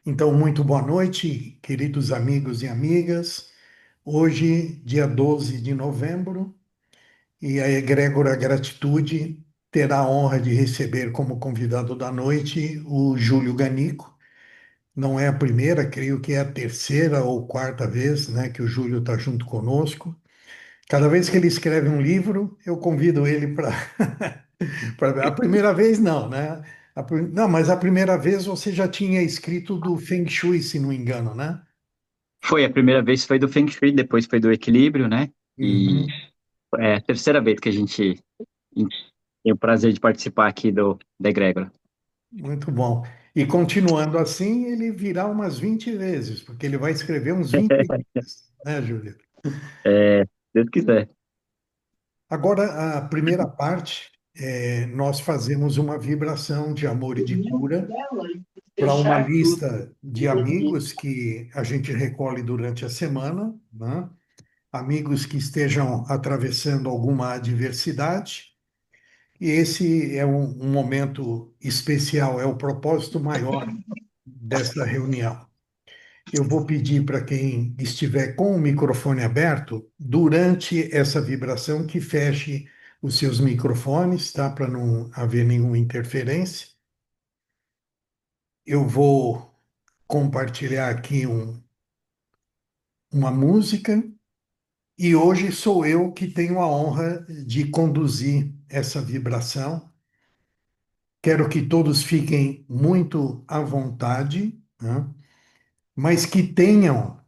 Então, muito boa noite, queridos amigos e amigas. Hoje, dia 12 de novembro, e a Egrégora Gratitude terá a honra de receber como convidado da noite o Júlio Ganico. Não é a primeira, creio que é a terceira ou quarta vez, né, que o Júlio está junto conosco. Cada vez que ele escreve um livro, eu convido ele para. A primeira vez, não, né? Não, mas a primeira vez você já tinha escrito do Feng Shui, se não me engano, né? Foi a primeira vez foi do Feng Shui, depois foi do equilíbrio, né? E Uhum. é a terceira vez que a gente tem o prazer de participar aqui da Egrégora. Muito bom. E continuando assim, ele virá umas 20 vezes, porque ele vai escrever uns 20 livros, né, Júlio? É, se Deus quiser. Agora, a primeira parte, nós fazemos uma vibração de amor e de cura para uma lista de amigos que a gente recolhe durante a semana, né? Amigos que estejam atravessando alguma adversidade. E esse é um momento especial, é o propósito maior dessa reunião. Eu vou pedir para quem estiver com o microfone aberto, durante essa vibração, que feche os seus microfones, tá? Para não haver nenhuma interferência. Eu vou compartilhar aqui uma música e hoje sou eu que tenho a honra de conduzir essa vibração. Quero que todos fiquem muito à vontade, né? Mas que tenham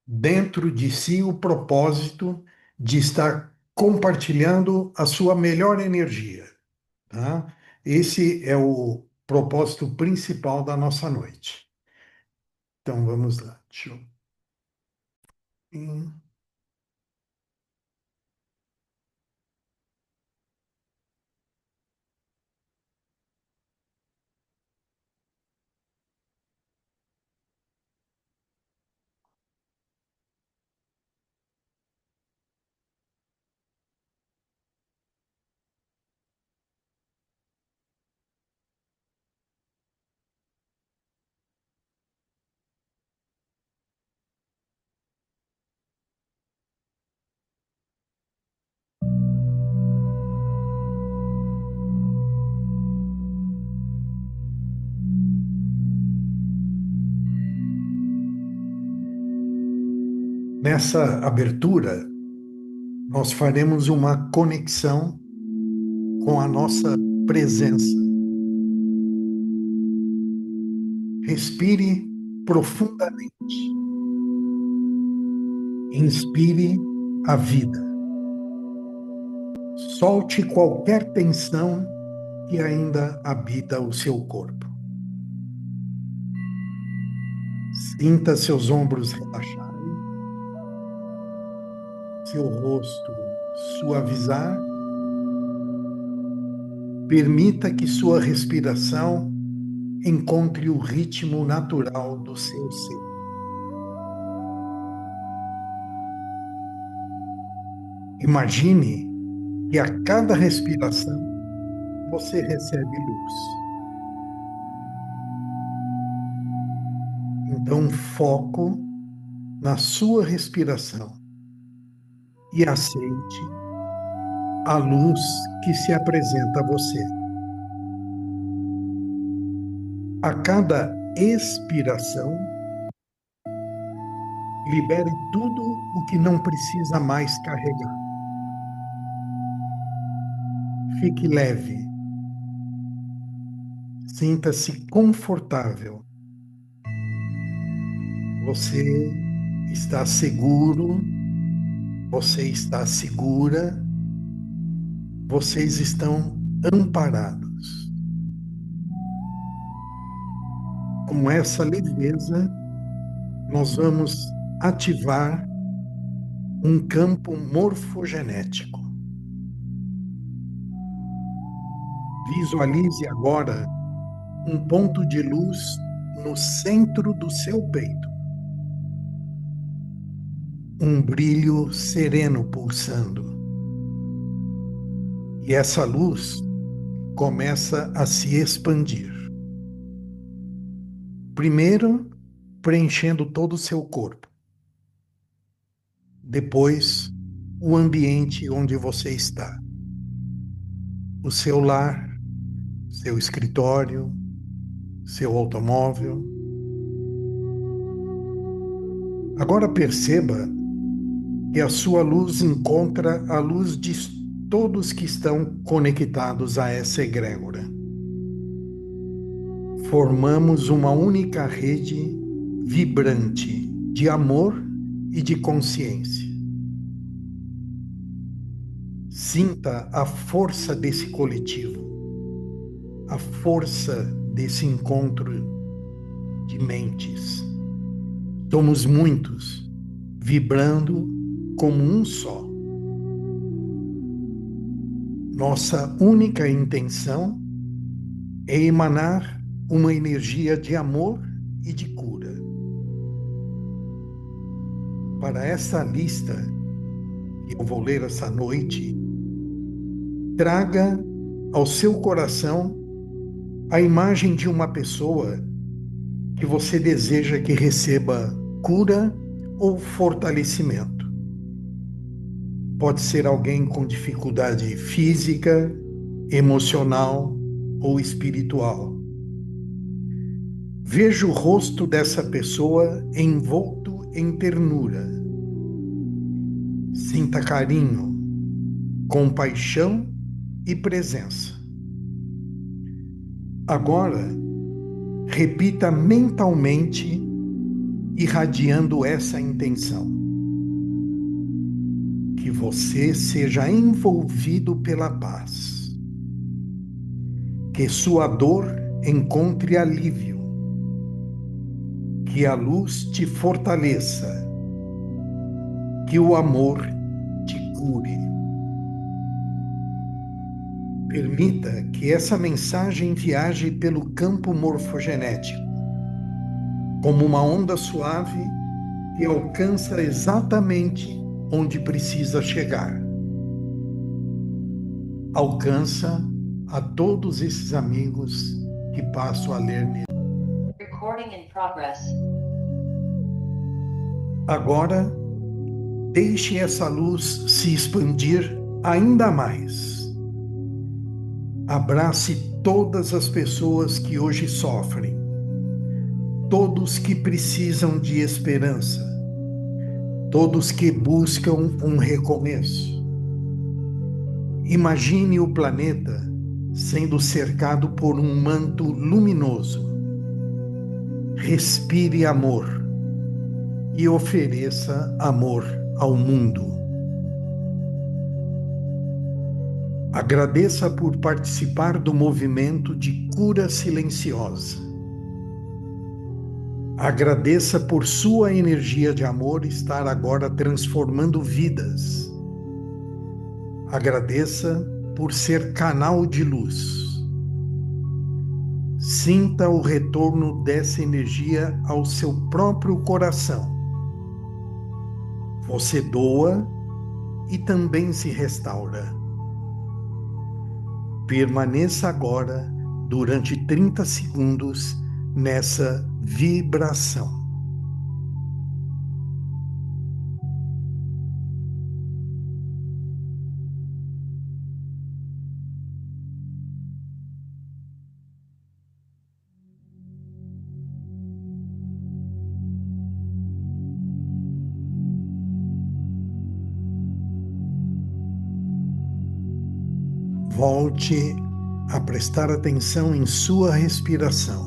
dentro de si o propósito de estar compartilhando a sua melhor energia, tá? Esse é o propósito principal da nossa noite. Então vamos lá. Deixa eu... Nessa abertura, nós faremos uma conexão com a nossa presença. Respire profundamente. Inspire a vida. Solte qualquer tensão que ainda habita o seu corpo. Sinta seus ombros relaxarem, seu rosto suavizar. Permita que sua respiração encontre o ritmo natural do seu ser. Imagine que a cada respiração você recebe luz. Então, foco na sua respiração e aceite a luz que se apresenta a você. A cada expiração, libere tudo o que não precisa mais carregar. Fique leve, sinta-se confortável. Você está seguro, você está segura, vocês estão amparados. Com essa leveza, nós vamos ativar um campo morfogenético. Visualize agora um ponto de luz no centro do seu peito. Um brilho sereno pulsando. E essa luz começa a se expandir. Primeiro, preenchendo todo o seu corpo. Depois, o ambiente onde você está. O seu lar, seu escritório, seu automóvel. Agora perceba que a sua luz encontra a luz de todos que estão conectados a essa egrégora. Formamos uma única rede vibrante de amor e de consciência. Sinta a força desse coletivo, a força desse encontro de mentes. Somos muitos, vibrando como um só. Nossa única intenção é emanar uma energia de amor e de cura. Para essa lista que eu vou ler essa noite, traga ao seu coração a imagem de uma pessoa que você deseja que receba cura ou fortalecimento. Pode ser alguém com dificuldade física, emocional ou espiritual. Veja o rosto dessa pessoa envolto em ternura. Sinta carinho, compaixão e presença. Agora, repita mentalmente, irradiando essa intenção. Que você seja envolvido pela paz. Que sua dor encontre alívio. Que a luz te fortaleça. Que o amor te cure. Permita que essa mensagem viaje pelo campo morfogenético, como uma onda suave que alcança exatamente onde precisa chegar. Alcança a todos esses amigos que passo a ler nele. Recording in progress. Agora, deixe essa luz se expandir ainda mais. Abrace todas as pessoas que hoje sofrem, todos que precisam de esperança, todos que buscam um recomeço. Imagine o planeta sendo cercado por um manto luminoso. Respire amor e ofereça amor ao mundo. Agradeça por participar do movimento de cura silenciosa. Agradeça por sua energia de amor estar agora transformando vidas. Agradeça por ser canal de luz. Sinta o retorno dessa energia ao seu próprio coração. Você doa e também se restaura. Permaneça agora, durante 30 segundos, nessa vibração. Volte a prestar atenção em sua respiração.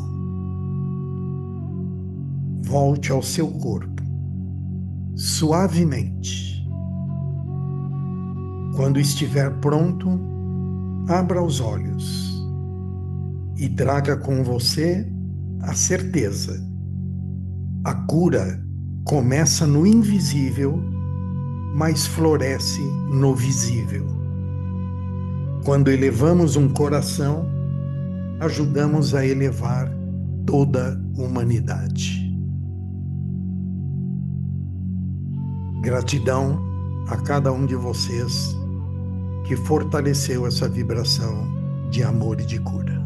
Volte ao seu corpo, suavemente. Quando estiver pronto, abra os olhos e traga com você a certeza. A cura começa no invisível, mas floresce no visível. Quando elevamos um coração, ajudamos a elevar toda a humanidade. Gratidão a cada um de vocês que fortaleceu essa vibração de amor e de cura.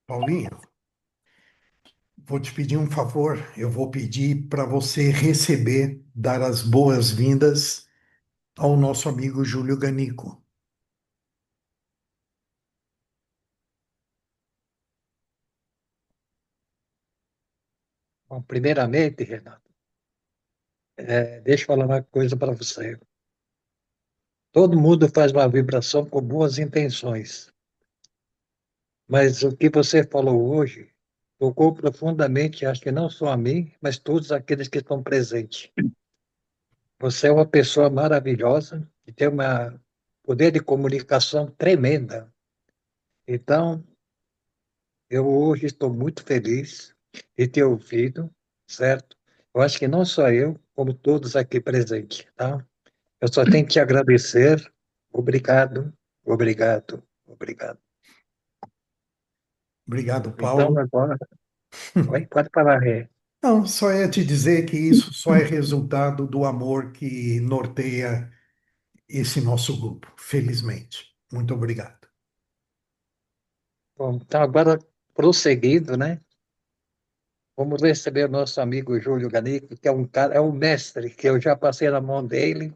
Paulinho, vou te pedir um favor. Eu vou pedir para você receber, dar as boas-vindas ao nosso amigo Júlio Ganico. Bom, primeiramente, Renato, deixa eu falar uma coisa para você. Todo mundo faz uma vibração com boas intenções, mas o que você falou hoje tocou profundamente, acho que não só a mim, mas todos aqueles que estão presentes. Você é uma pessoa maravilhosa, que tem um poder de comunicação tremenda. Então, eu hoje estou muito feliz de ter ouvido, certo? Eu acho que não só eu, como todos aqui presentes, tá? Eu só tenho que te agradecer. Obrigado, obrigado, obrigado. Obrigado, Então, Paulo. agora, pode falar, Rê. Não, só é te dizer que isso só é resultado do amor que norteia esse nosso grupo, felizmente. Muito obrigado. Bom, então, agora, prosseguindo, né? Vamos receber o nosso amigo Júlio Ganico, que é um cara, é um mestre, que eu já passei na mão dele.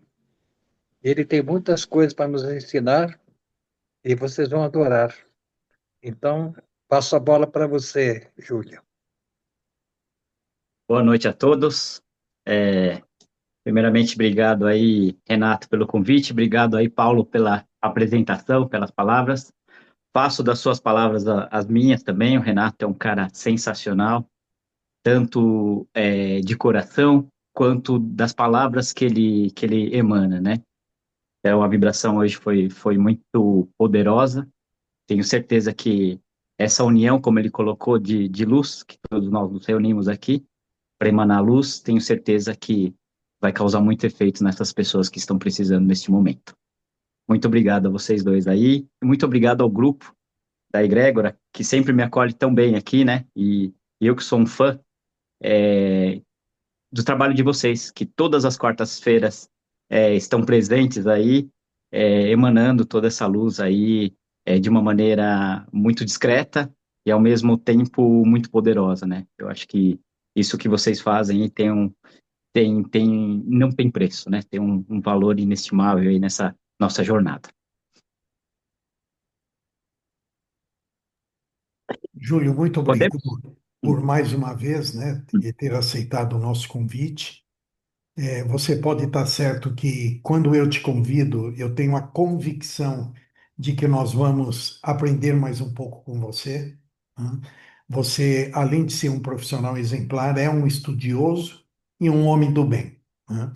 Ele tem muitas coisas para nos ensinar e vocês vão adorar. Então, passo a bola para você, Júlio. Boa noite a todos. É, Primeiramente, obrigado aí, Renato, pelo convite. Obrigado aí, Paulo, pela apresentação, pelas palavras. Faço das suas palavras as minhas também. O Renato é um cara sensacional, tanto de coração quanto das palavras que ele emana, né? Então, a vibração hoje foi muito poderosa. Tenho certeza que essa união, como ele colocou, de luz, que todos nós nos reunimos aqui para emanar luz, tenho certeza que vai causar muito efeito nessas pessoas que estão precisando neste momento. Muito obrigado a vocês dois aí, e muito obrigado ao grupo da Egrégora, que sempre me acolhe tão bem aqui, né? E eu que sou um fã do trabalho de vocês, que todas as quartas-feiras estão presentes aí, emanando toda essa luz aí de uma maneira muito discreta e ao mesmo tempo muito poderosa, né? Eu acho que isso que vocês fazem aí não tem preço, né? Tem um valor inestimável aí nessa nossa jornada. Júlio, muito obrigado Podemos? por mais uma vez, né, e ter aceitado o nosso convite. Você pode estar certo que quando eu te convido, eu tenho a convicção de que nós vamos aprender mais um pouco com você, né? Você, além de ser um profissional exemplar, é um estudioso e um homem do bem, né?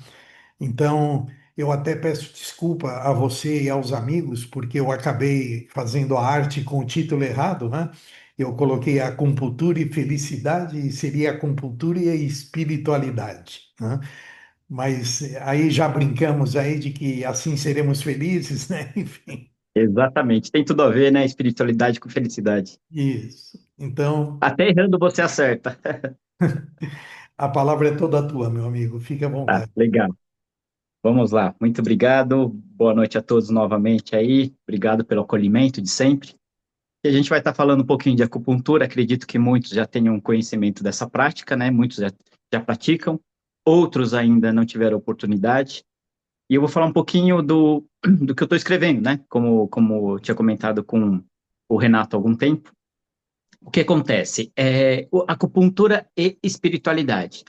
Então, eu até peço desculpa a você e aos amigos, porque eu acabei fazendo a arte com o título errado, né? Eu coloquei acupuntura e felicidade, e seria acupuntura e espiritualidade, né? Mas aí já brincamos aí de que assim seremos felizes, né? Enfim, Exatamente, tem tudo a ver, né? Espiritualidade com felicidade. isso. Então, Até errando você acerta. a palavra é toda tua, meu amigo. Fique à Tá, vontade. legal. Vamos lá. Muito obrigado. Boa noite a todos novamente aí. Obrigado pelo acolhimento de sempre. E a gente vai estar falando um pouquinho de acupuntura. Acredito que muitos já tenham conhecimento dessa prática, né? Muitos já praticam, outros ainda não tiveram oportunidade. E eu vou falar um pouquinho do que eu estou escrevendo, né? Como eu tinha comentado com o Renato há algum tempo. O que acontece? Acupuntura e espiritualidade.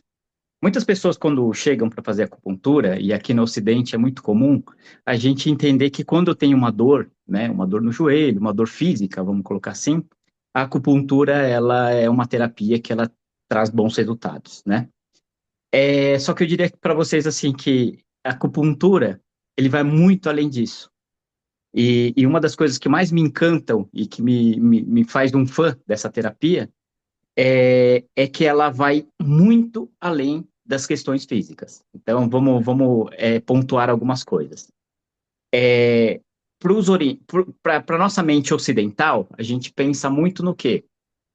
Muitas pessoas, quando chegam para fazer acupuntura, e aqui no Ocidente é muito comum, a gente entender que quando tem uma dor, né, uma dor no joelho, uma dor física, vamos colocar assim, a acupuntura, ela é uma terapia que ela traz bons resultados, né? Só que eu diria para vocês, assim, que a acupuntura, ele vai muito além disso. E uma das coisas que mais me encantam e que me faz um fã dessa terapia é que ela vai muito além das questões físicas. Então, vamos pontuar algumas coisas. Para a nossa mente ocidental, a gente pensa muito no quê?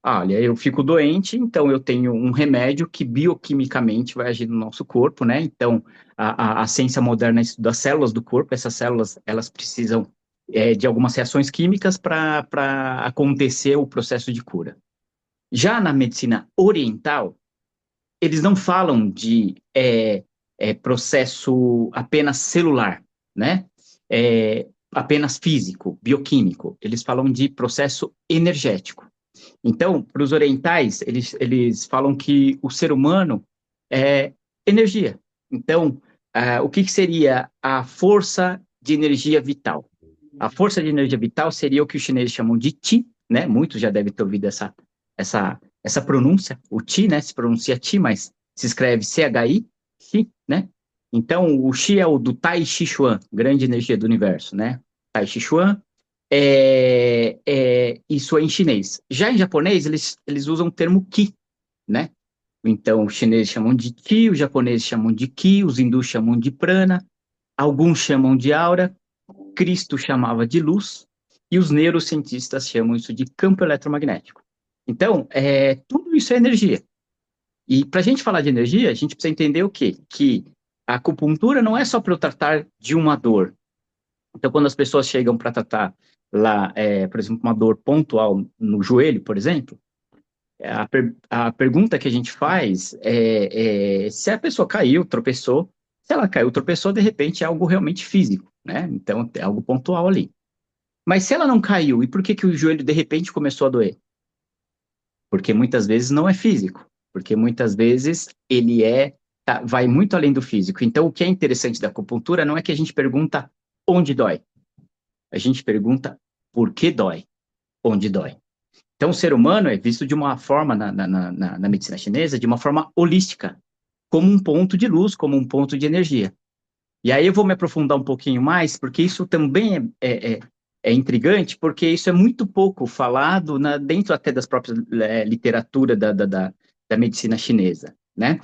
Ah, olha, eu fico doente, então eu tenho um remédio que bioquimicamente vai agir no nosso corpo, né? Então, a ciência moderna estuda as células do corpo, essas células, elas precisam de algumas reações químicas para acontecer o processo de cura. Já na medicina oriental, eles não falam de processo apenas celular, né? Apenas físico, bioquímico. Eles falam de processo energético. Então, para os orientais, eles falam que o ser humano é energia. Então, o que seria a força de energia vital? A força de energia vital seria o que os chineses chamam de Qi, né? Muitos já devem ter ouvido essa pronúncia. O Qi, né? Se pronuncia Qi, mas se escreve CHI, Qi, né? Então, o Qi é o do Tai Chi Chuan, grande energia do universo, né? Tai Chi Chuan, isso é em chinês. Já em japonês, eles usam o termo Ki, né? Então, os chineses chamam de Ki, os japoneses chamam de Ki, os hindus chamam de prana, alguns chamam de aura, Cristo chamava de luz, e os neurocientistas chamam isso de campo eletromagnético. Então, tudo isso é energia. E para a gente falar de energia, a gente precisa entender o quê? Que a acupuntura não é só para eu tratar de uma dor. Então, quando as pessoas chegam para tratar lá, por exemplo, uma dor pontual no joelho, por exemplo, a pergunta que a gente faz é se a pessoa caiu, tropeçou. Se ela caiu, tropeçou, de repente é algo realmente físico, né? Então, é algo pontual ali. Mas se ela não caiu, e por que o joelho de repente começou a doer? Porque muitas vezes não é físico, porque muitas vezes ele vai muito além do físico. Então, o que é interessante da acupuntura não é que a gente pergunta onde dói, a gente pergunta por que dói, onde dói. Então, o ser humano é visto de uma forma, na medicina chinesa, de uma forma holística, como um ponto de luz, como um ponto de energia. E aí eu vou me aprofundar um pouquinho mais, porque isso também é intrigante, porque isso é muito pouco falado dentro até das próprias literatura da medicina chinesa, né?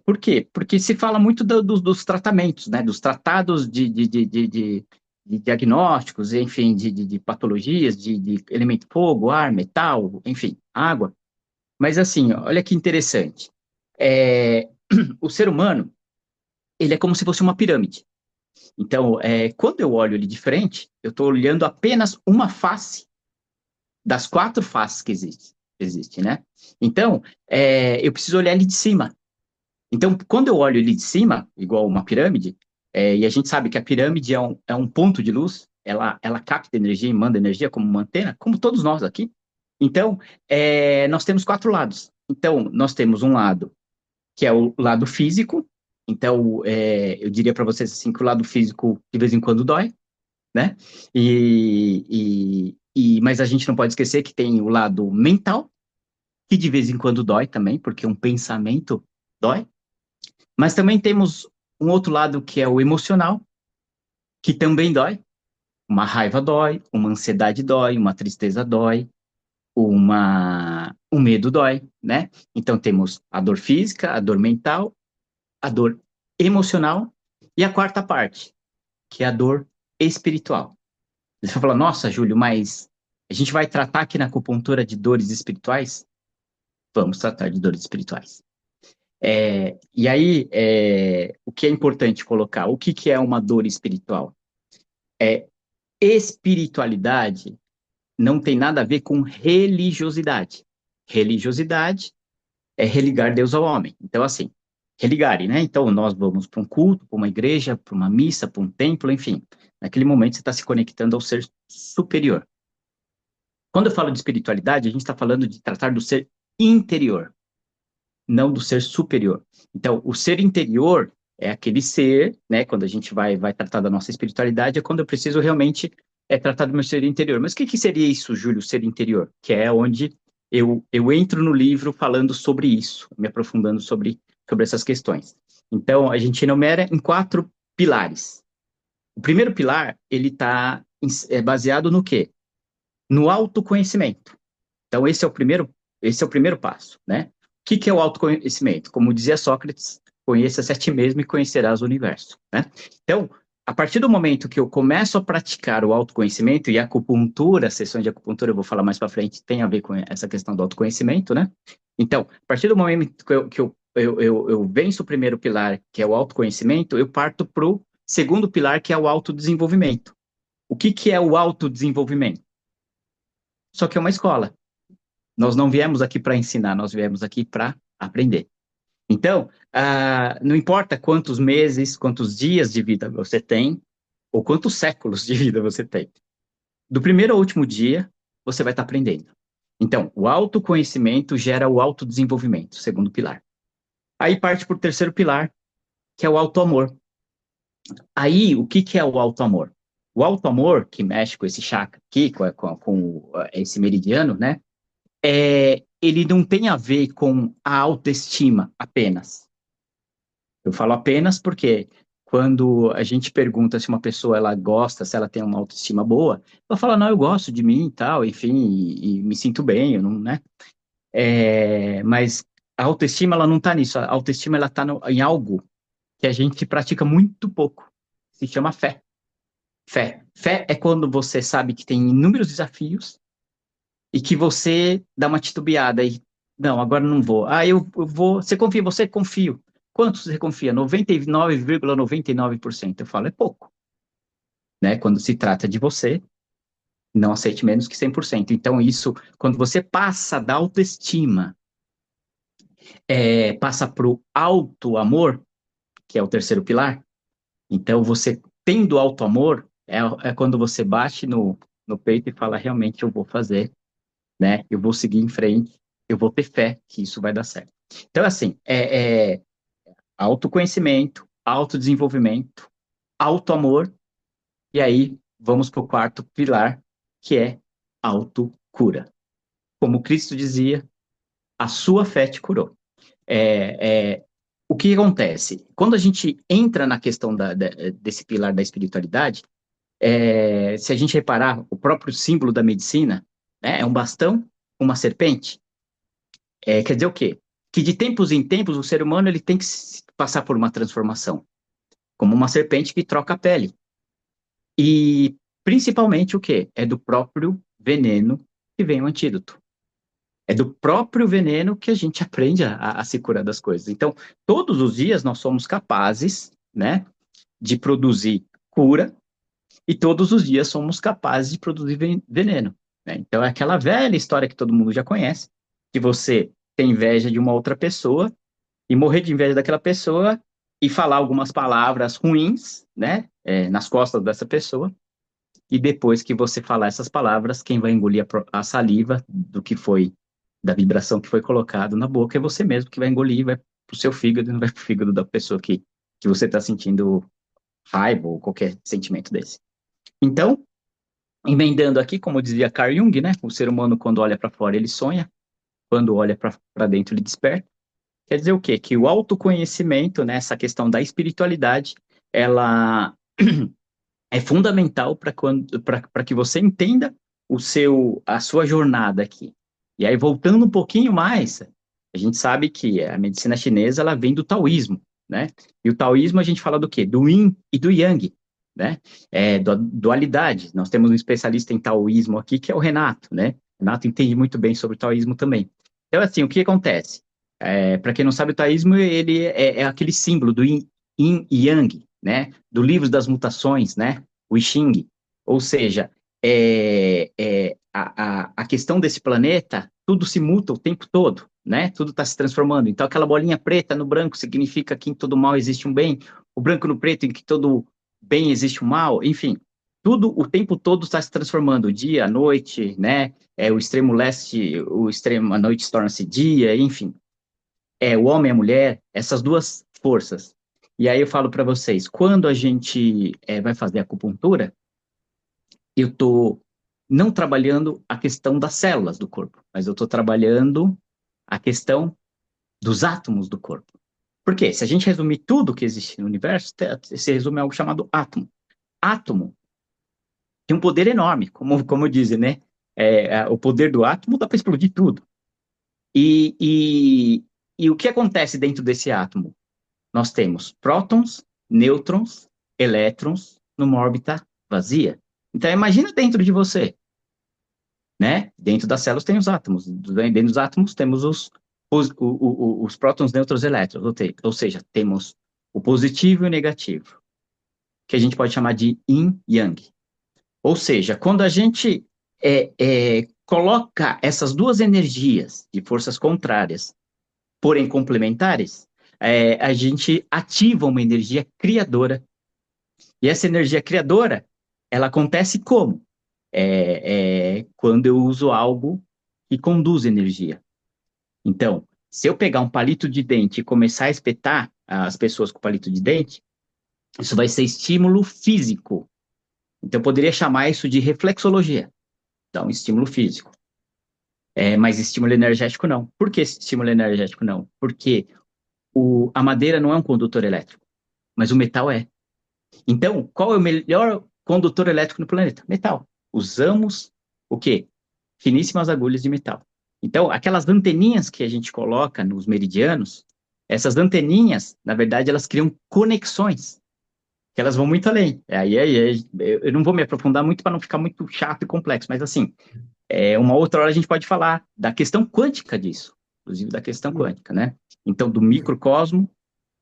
Por quê? Porque se fala muito dos tratamentos, né? Dos tratados de diagnósticos, enfim, de patologias, de elemento fogo, ar, metal, enfim, água. Mas assim, olha que interessante. O ser humano, ele é como se fosse uma pirâmide. Então, quando eu olho ele de frente, eu estou olhando apenas uma face das 4 faces que existe, né? Então, eu preciso olhar ele de cima. Então, quando eu olho ele de cima, igual uma pirâmide, e a gente sabe que a pirâmide é um ponto de luz, ela capta energia e manda energia como uma antena, como todos nós aqui. Então, nós temos 4 lados. Então, nós temos um lado que é o lado físico. Então, eu diria para vocês assim que o lado físico de vez em quando dói, né? Mas a gente não pode esquecer que tem o lado mental, que de vez em quando dói também, porque um pensamento dói. Mas também temos um outro lado que é o emocional, que também dói. Uma raiva dói, uma ansiedade dói, uma tristeza dói, um medo dói, né? Então temos a dor física, a dor mental, a dor emocional e a quarta parte, que é a dor espiritual. Você vai falar, nossa, Júlio, mas a gente vai tratar aqui na acupuntura de dores espirituais? Vamos tratar de dores espirituais. E aí, o que é importante colocar? O que é uma dor espiritual? Espiritualidade não tem nada a ver com religiosidade. Religiosidade é religar Deus ao homem. Então, assim, religare, né? Então, nós vamos para um culto, para uma igreja, para uma missa, para um templo, enfim. Naquele momento, você está se conectando ao ser superior. Quando eu falo de espiritualidade, a gente está falando de tratar do ser interior, não do ser superior. Então, o ser interior é aquele ser, né? Quando a gente vai tratar da nossa espiritualidade, é quando eu preciso realmente tratar do meu ser interior. Mas o que seria isso, Júlio, ser interior? Que é onde eu entro no livro falando sobre isso, me aprofundando sobre essas questões. Então, a gente enumera em 4 pilares. O primeiro pilar, ele está baseado no quê? No autoconhecimento. Então, esse é o primeiro passo, né? O que é o autoconhecimento? Como dizia Sócrates, conheça-se a ti mesmo e conhecerás o universo, né? Então, a partir do momento que eu começo a praticar o autoconhecimento, e a acupuntura, sessões de acupuntura, eu vou falar mais para frente, tem a ver com essa questão do autoconhecimento, né? Então, a partir do momento que eu venço o primeiro pilar, que é o autoconhecimento, eu parto para o segundo pilar, que é o autodesenvolvimento. O que é o autodesenvolvimento? Só que é uma escola. Nós não viemos aqui para ensinar, nós viemos aqui para aprender. Então, não importa quantos meses, quantos dias de vida você tem, ou quantos séculos de vida você tem. Do primeiro ao último dia, você vai estar aprendendo. Então, o autoconhecimento gera o autodesenvolvimento, segundo pilar. Aí parte para o terceiro pilar, que é o autoamor. Aí, o que é o autoamor? O autoamor, que mexe com esse chakra aqui, com esse meridiano, né? Ele não tem a ver com a autoestima apenas. Eu falo apenas porque quando a gente pergunta se uma pessoa ela gosta, se ela tem uma autoestima boa, ela fala, não, eu gosto de mim e tal, enfim, e me sinto bem, eu não, né? Mas a autoestima, ela não está nisso. A autoestima, ela está em algo que a gente pratica muito pouco. Se chama fé. Fé. Fé é quando você sabe que tem inúmeros desafios e que você dá uma titubeada e, não, agora não vou. Eu vou. Você confia? Você confio. Quanto você confia? 99,99%. Eu falo, é pouco. Né? Quando se trata de você, não aceite menos que 100%. Então, isso, quando você passa da autoestima, passa para o auto-amor, que é o terceiro pilar. Então, você tendo auto-amor, é quando você bate no peito e fala, realmente, eu vou fazer, né? Eu vou seguir em frente, eu vou ter fé que isso vai dar certo. Então, assim, autoconhecimento, autodesenvolvimento, auto-amor, e aí vamos para o quarto pilar, que é autocura. Como Cristo dizia, a sua fé te curou. O que acontece? Quando a gente entra na questão desse pilar da espiritualidade, se a gente reparar, o próprio símbolo da medicina, né, é um bastão, uma serpente. Quer dizer o quê? Que de tempos em tempos o ser humano ele tem que passar por uma transformação, como uma serpente que troca a pele. E principalmente o quê? É do próprio veneno que vem o antídoto. É do próprio veneno que a gente aprende a se curar das coisas. Então, todos os dias nós somos capazes, né, de produzir cura e todos os dias somos capazes de produzir veneno. Né? Então, é aquela velha história que todo mundo já conhece, que você tem inveja de uma outra pessoa e morrer de inveja daquela pessoa e falar algumas palavras ruins, né, nas costas dessa pessoa, e depois que você falar essas palavras, quem vai engolir a saliva do que foi, da vibração que foi colocado na boca é você mesmo que vai engolir, vai pro seu fígado e não vai pro fígado da pessoa que você está sentindo raiva ou qualquer sentimento desse. Então, emendando aqui, como dizia Carl Jung, né, o ser humano quando olha para fora ele sonha, quando olha para dentro ele desperta. Quer dizer o quê? Que o autoconhecimento, né, essa questão da espiritualidade, ela é fundamental para que você entenda a sua jornada aqui. E aí, voltando um pouquinho mais, a gente sabe que a medicina chinesa ela vem do taoísmo, né? E o taoísmo a gente fala do quê? Do yin e do yang, né? Dualidade. Nós temos um especialista em taoísmo aqui, que é o Renato, né? O Renato entende muito bem sobre o taoísmo também. Então, assim, o que acontece? Para quem não sabe, o taoísmo ele é aquele símbolo do yin e yang, né? Do livro das mutações, né? O I Ching. Ou seja, a questão desse planeta, tudo se muta o tempo todo, né? Tudo está se transformando. Então, aquela bolinha preta no branco significa que em todo mal existe um bem, o branco no preto em que todo bem existe um mal, enfim. Tudo o tempo todo está se transformando, dia, a noite, né? O extremo leste, a noite torna-se dia, enfim. O homem e a mulher, essas duas forças. E aí eu falo para vocês, quando a gente vai fazer acupuntura, eu estou não trabalhando a questão das células do corpo, mas eu estou trabalhando a questão dos átomos do corpo. Por quê? Se a gente resumir tudo que existe no universo, se resume a algo chamado átomo. Átomo tem um poder enorme, como dizem, né? O poder do átomo dá para explodir tudo. E o que acontece dentro desse átomo? Nós temos prótons, nêutrons, elétrons numa órbita vazia. Então, imagina dentro de você, né? Dentro das células tem os átomos. Dentro dos átomos temos os prótons, nêutrons, elétrons. Ou seja, temos o positivo e o negativo, que a gente pode chamar de yin yang. Ou seja, quando a gente coloca essas duas energias de forças contrárias, porém complementares, a gente ativa uma energia criadora. E essa energia criadora, ela acontece como? Quando eu uso algo que conduz energia. Então, se eu pegar um palito de dente e começar a espetar as pessoas com palito de dente, isso vai ser estímulo físico. Então, eu poderia chamar isso de reflexologia. Então, estímulo físico. Mas estímulo energético não. Por que estímulo energético não? Porque a madeira não é um condutor elétrico, mas o metal é. Então, qual é o melhor condutor elétrico no planeta? Metal. Usamos o quê? Finíssimas agulhas de metal. Então, aquelas anteninhas que a gente coloca nos meridianos, essas anteninhas, na verdade, elas criam conexões, que elas vão muito além. Eu não vou me aprofundar muito para não ficar muito chato e complexo, mas assim, uma outra hora a gente pode falar da questão quântica disso, inclusive da questão quântica, né? Então, do microcosmo.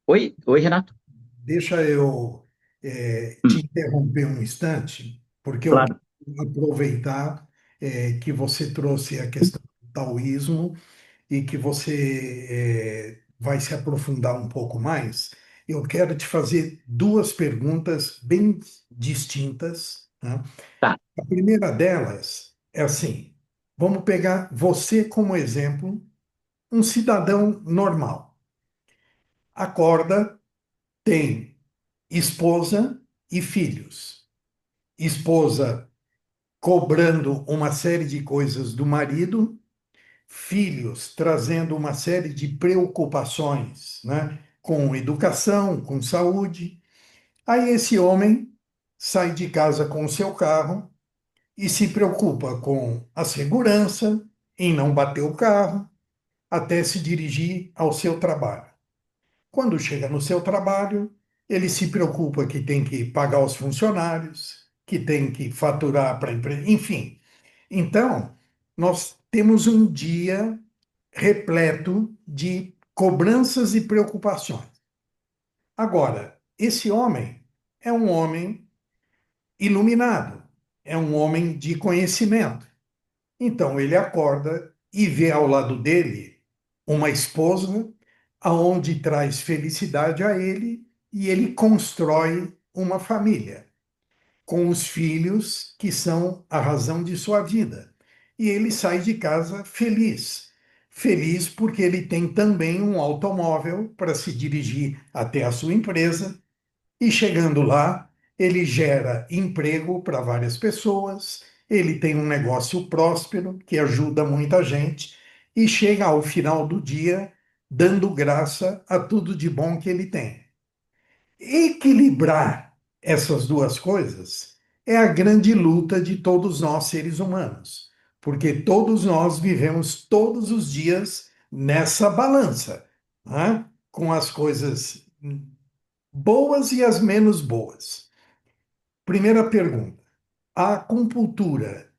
Oi, Renato. Deixa eu te interromper um instante, porque eu Claro. quero aproveitar que você trouxe a questão do taoísmo e que você vai se aprofundar um pouco mais. Eu quero te fazer duas perguntas bem distintas, né? Tá. A primeira delas é assim: vamos pegar você como exemplo, um cidadão normal. Acorda, tem esposa e filhos. Esposa cobrando uma série de coisas do marido, filhos trazendo uma série de preocupações, né, com educação, com saúde. Aí esse homem sai de casa com o seu carro e se preocupa com a segurança, em não bater o carro, até se dirigir ao seu trabalho. Quando chega no seu trabalho, ele se preocupa que tem que pagar os funcionários, que tem que faturar para a empresa, enfim. Então, nós temos um dia repleto de cobranças e preocupações. Agora, esse homem é um homem iluminado, é um homem de conhecimento. Então, ele acorda e vê ao lado dele uma esposa aonde traz felicidade a ele e ele constrói uma família com os filhos que são a razão de sua vida. E ele sai de casa feliz. Feliz porque ele tem também um automóvel para se dirigir até a sua empresa e chegando lá, ele gera emprego para várias pessoas, ele tem um negócio próspero que ajuda muita gente e chega ao final do dia dando graça a tudo de bom que ele tem. Equilibrar essas duas coisas é a grande luta de todos nós seres humanos, porque todos nós vivemos todos os dias nessa balança, né? Com as coisas boas e as menos boas. Primeira pergunta: a acupuntura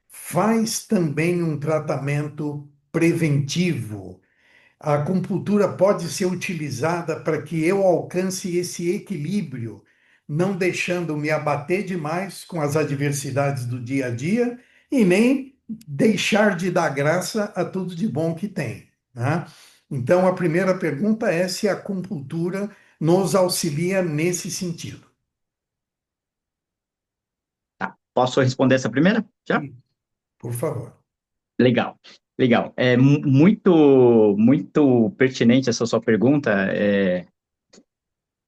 faz também um tratamento preventivo? A acupuntura pode ser utilizada para que eu alcance esse equilíbrio, não deixando me abater demais com as adversidades do dia a dia e nem deixar de dar graça a tudo de bom que tem, né? Então, a primeira pergunta é se a acupuntura nos auxilia nesse sentido. Tá. Posso responder essa primeira? Já? Por favor. Legal, legal. Muito, muito pertinente essa sua pergunta,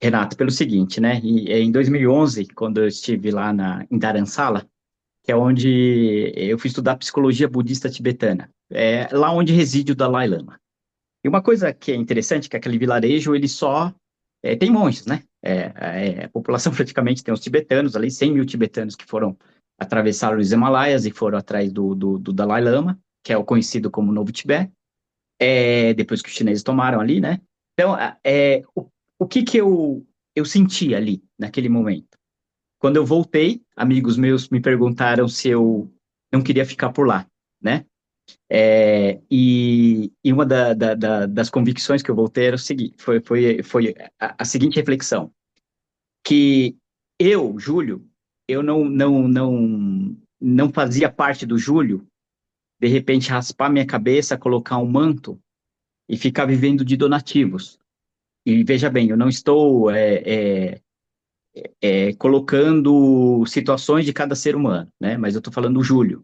Renato, pelo seguinte, né? Em 2011, quando eu estive lá em Dharamsala, que é onde eu fui estudar psicologia budista tibetana, lá onde reside o Dalai Lama. E uma coisa que é interessante, é que aquele vilarejo, ele só tem monges, né? A população praticamente tem os tibetanos, ali 100 mil tibetanos que foram atravessar os Himalaias e foram atrás do Dalai Lama, que é o conhecido como Novo Tibete, depois que os chineses tomaram ali, né? Então, o que que eu senti ali, naquele momento? Quando eu voltei, amigos meus me perguntaram se eu não queria ficar por lá, né? E uma das convicções que eu voltei era o seguinte, foi a seguinte reflexão, que eu, Júlio, eu não fazia parte do Júlio, de repente raspar minha cabeça, colocar um manto e ficar vivendo de donativos. E veja bem, eu não estou colocando situações de cada ser humano, né? Mas eu estou falando do Júlio.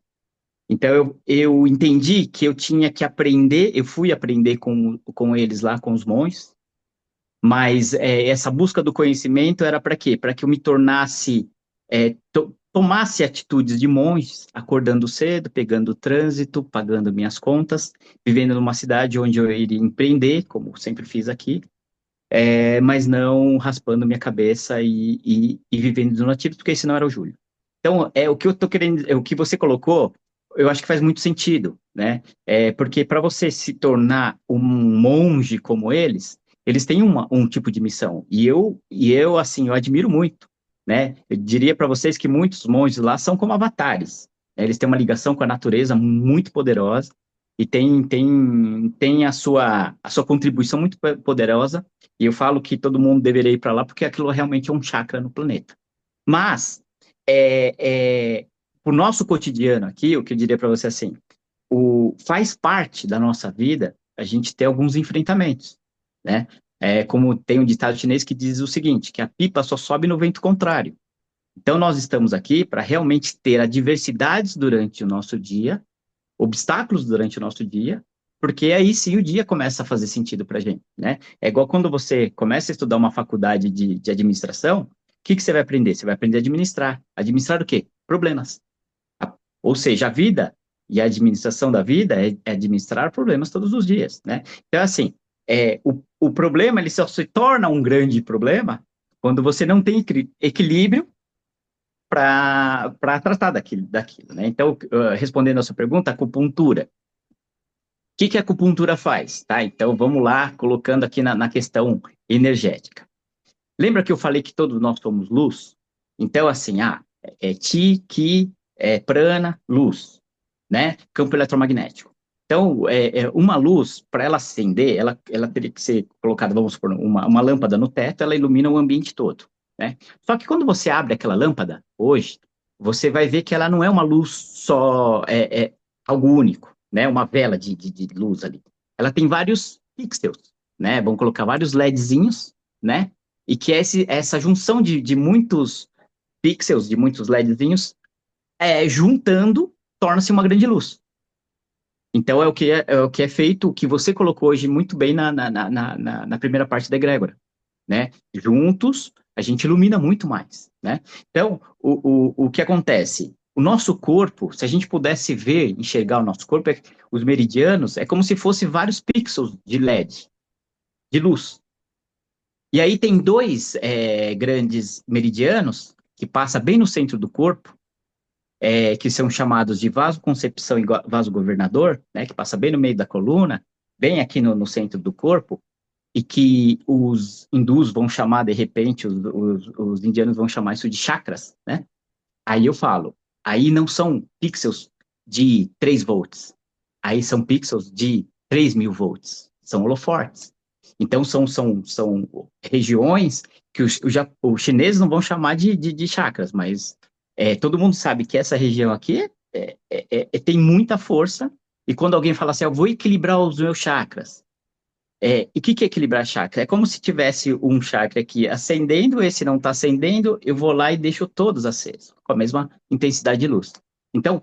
Então eu entendi que eu tinha que aprender, eu fui aprender com eles lá, com os monges, mas essa busca do conhecimento era para quê? Para que eu me tornasse, tomasse atitudes de monges, acordando cedo, pegando o trânsito, pagando minhas contas, vivendo numa cidade onde eu iria empreender, como sempre fiz aqui, mas não raspando minha cabeça e vivendo de donativos, porque senão era o Júlio. Então, o que eu tô querendo, o que você colocou, eu acho que faz muito sentido, né? Porque para você se tornar um monge como eles têm um tipo de missão. E eu, assim, eu admiro muito, né? Eu diria para vocês que muitos monges lá são como avatares, né? Eles têm uma ligação com a natureza muito poderosa e tem a sua contribuição muito poderosa. E eu falo que todo mundo deveria ir para lá porque aquilo realmente é um chakra no planeta. Mas, o nosso cotidiano aqui, o que eu diria para você assim, faz parte da nossa vida a gente ter alguns enfrentamentos, né? Como tem um ditado chinês que diz o seguinte, que a pipa só sobe no vento contrário. Então, nós estamos aqui para realmente ter adversidades durante o nosso dia, obstáculos durante o nosso dia, porque aí sim o dia começa a fazer sentido para a gente, né? É igual quando você começa a estudar uma faculdade de administração, o que você vai aprender? Você vai aprender a administrar. Administrar o quê? Problemas. Ou seja, a vida e a administração da vida é administrar problemas todos os dias, né? Então, assim, o problema, ele só se torna um grande problema quando você não tem equilíbrio para tratar daquilo, né? Então, respondendo a sua pergunta, acupuntura. O que a acupuntura faz? Tá? Então, vamos lá, colocando aqui na questão energética. Lembra que eu falei que todos nós somos luz? Então, assim, Ti, Ki, prana, luz, né? Campo eletromagnético. Então, uma luz, para ela acender, ela teria que ser colocada, vamos supor, uma lâmpada no teto, ela ilumina o ambiente todo, né? Só que quando você abre aquela lâmpada, hoje, você vai ver que ela não é uma luz só, algo único, né? Uma vela de luz ali. Ela tem vários pixels, né? Vamos colocar vários LEDzinhos, né? E que essa junção de muitos pixels, de muitos LEDzinhos, juntando, torna-se uma grande luz. Então, é o que é feito, o que você colocou hoje muito bem na primeira parte da egrégora, né? Juntos, a gente ilumina muito mais, né? Então, o que acontece? O nosso corpo, se a gente pudesse ver, enxergar o nosso corpo, os meridianos, é como se fosse vários pixels de LED, de luz. E aí tem dois grandes meridianos que passa bem no centro do corpo, que são chamados de vasoconcepção e vasogovernador, né, que passa bem no meio da coluna, bem aqui no centro do corpo, e que os hindus vão chamar, de repente, os indianos vão chamar isso de chakras, né? Aí eu falo, aí não são pixels de 3 volts, aí são pixels de 3.000 volts, são holofortes. Então, são regiões que os chineses não vão chamar de chakras, mas todo mundo sabe que essa região aqui tem muita força, e quando alguém fala assim, eu vou equilibrar os meus chakras, e o que é equilibrar chakra? É como se tivesse um chakra aqui acendendo, esse não está acendendo, eu vou lá e deixo todos acesos, com a mesma intensidade de luz. Então,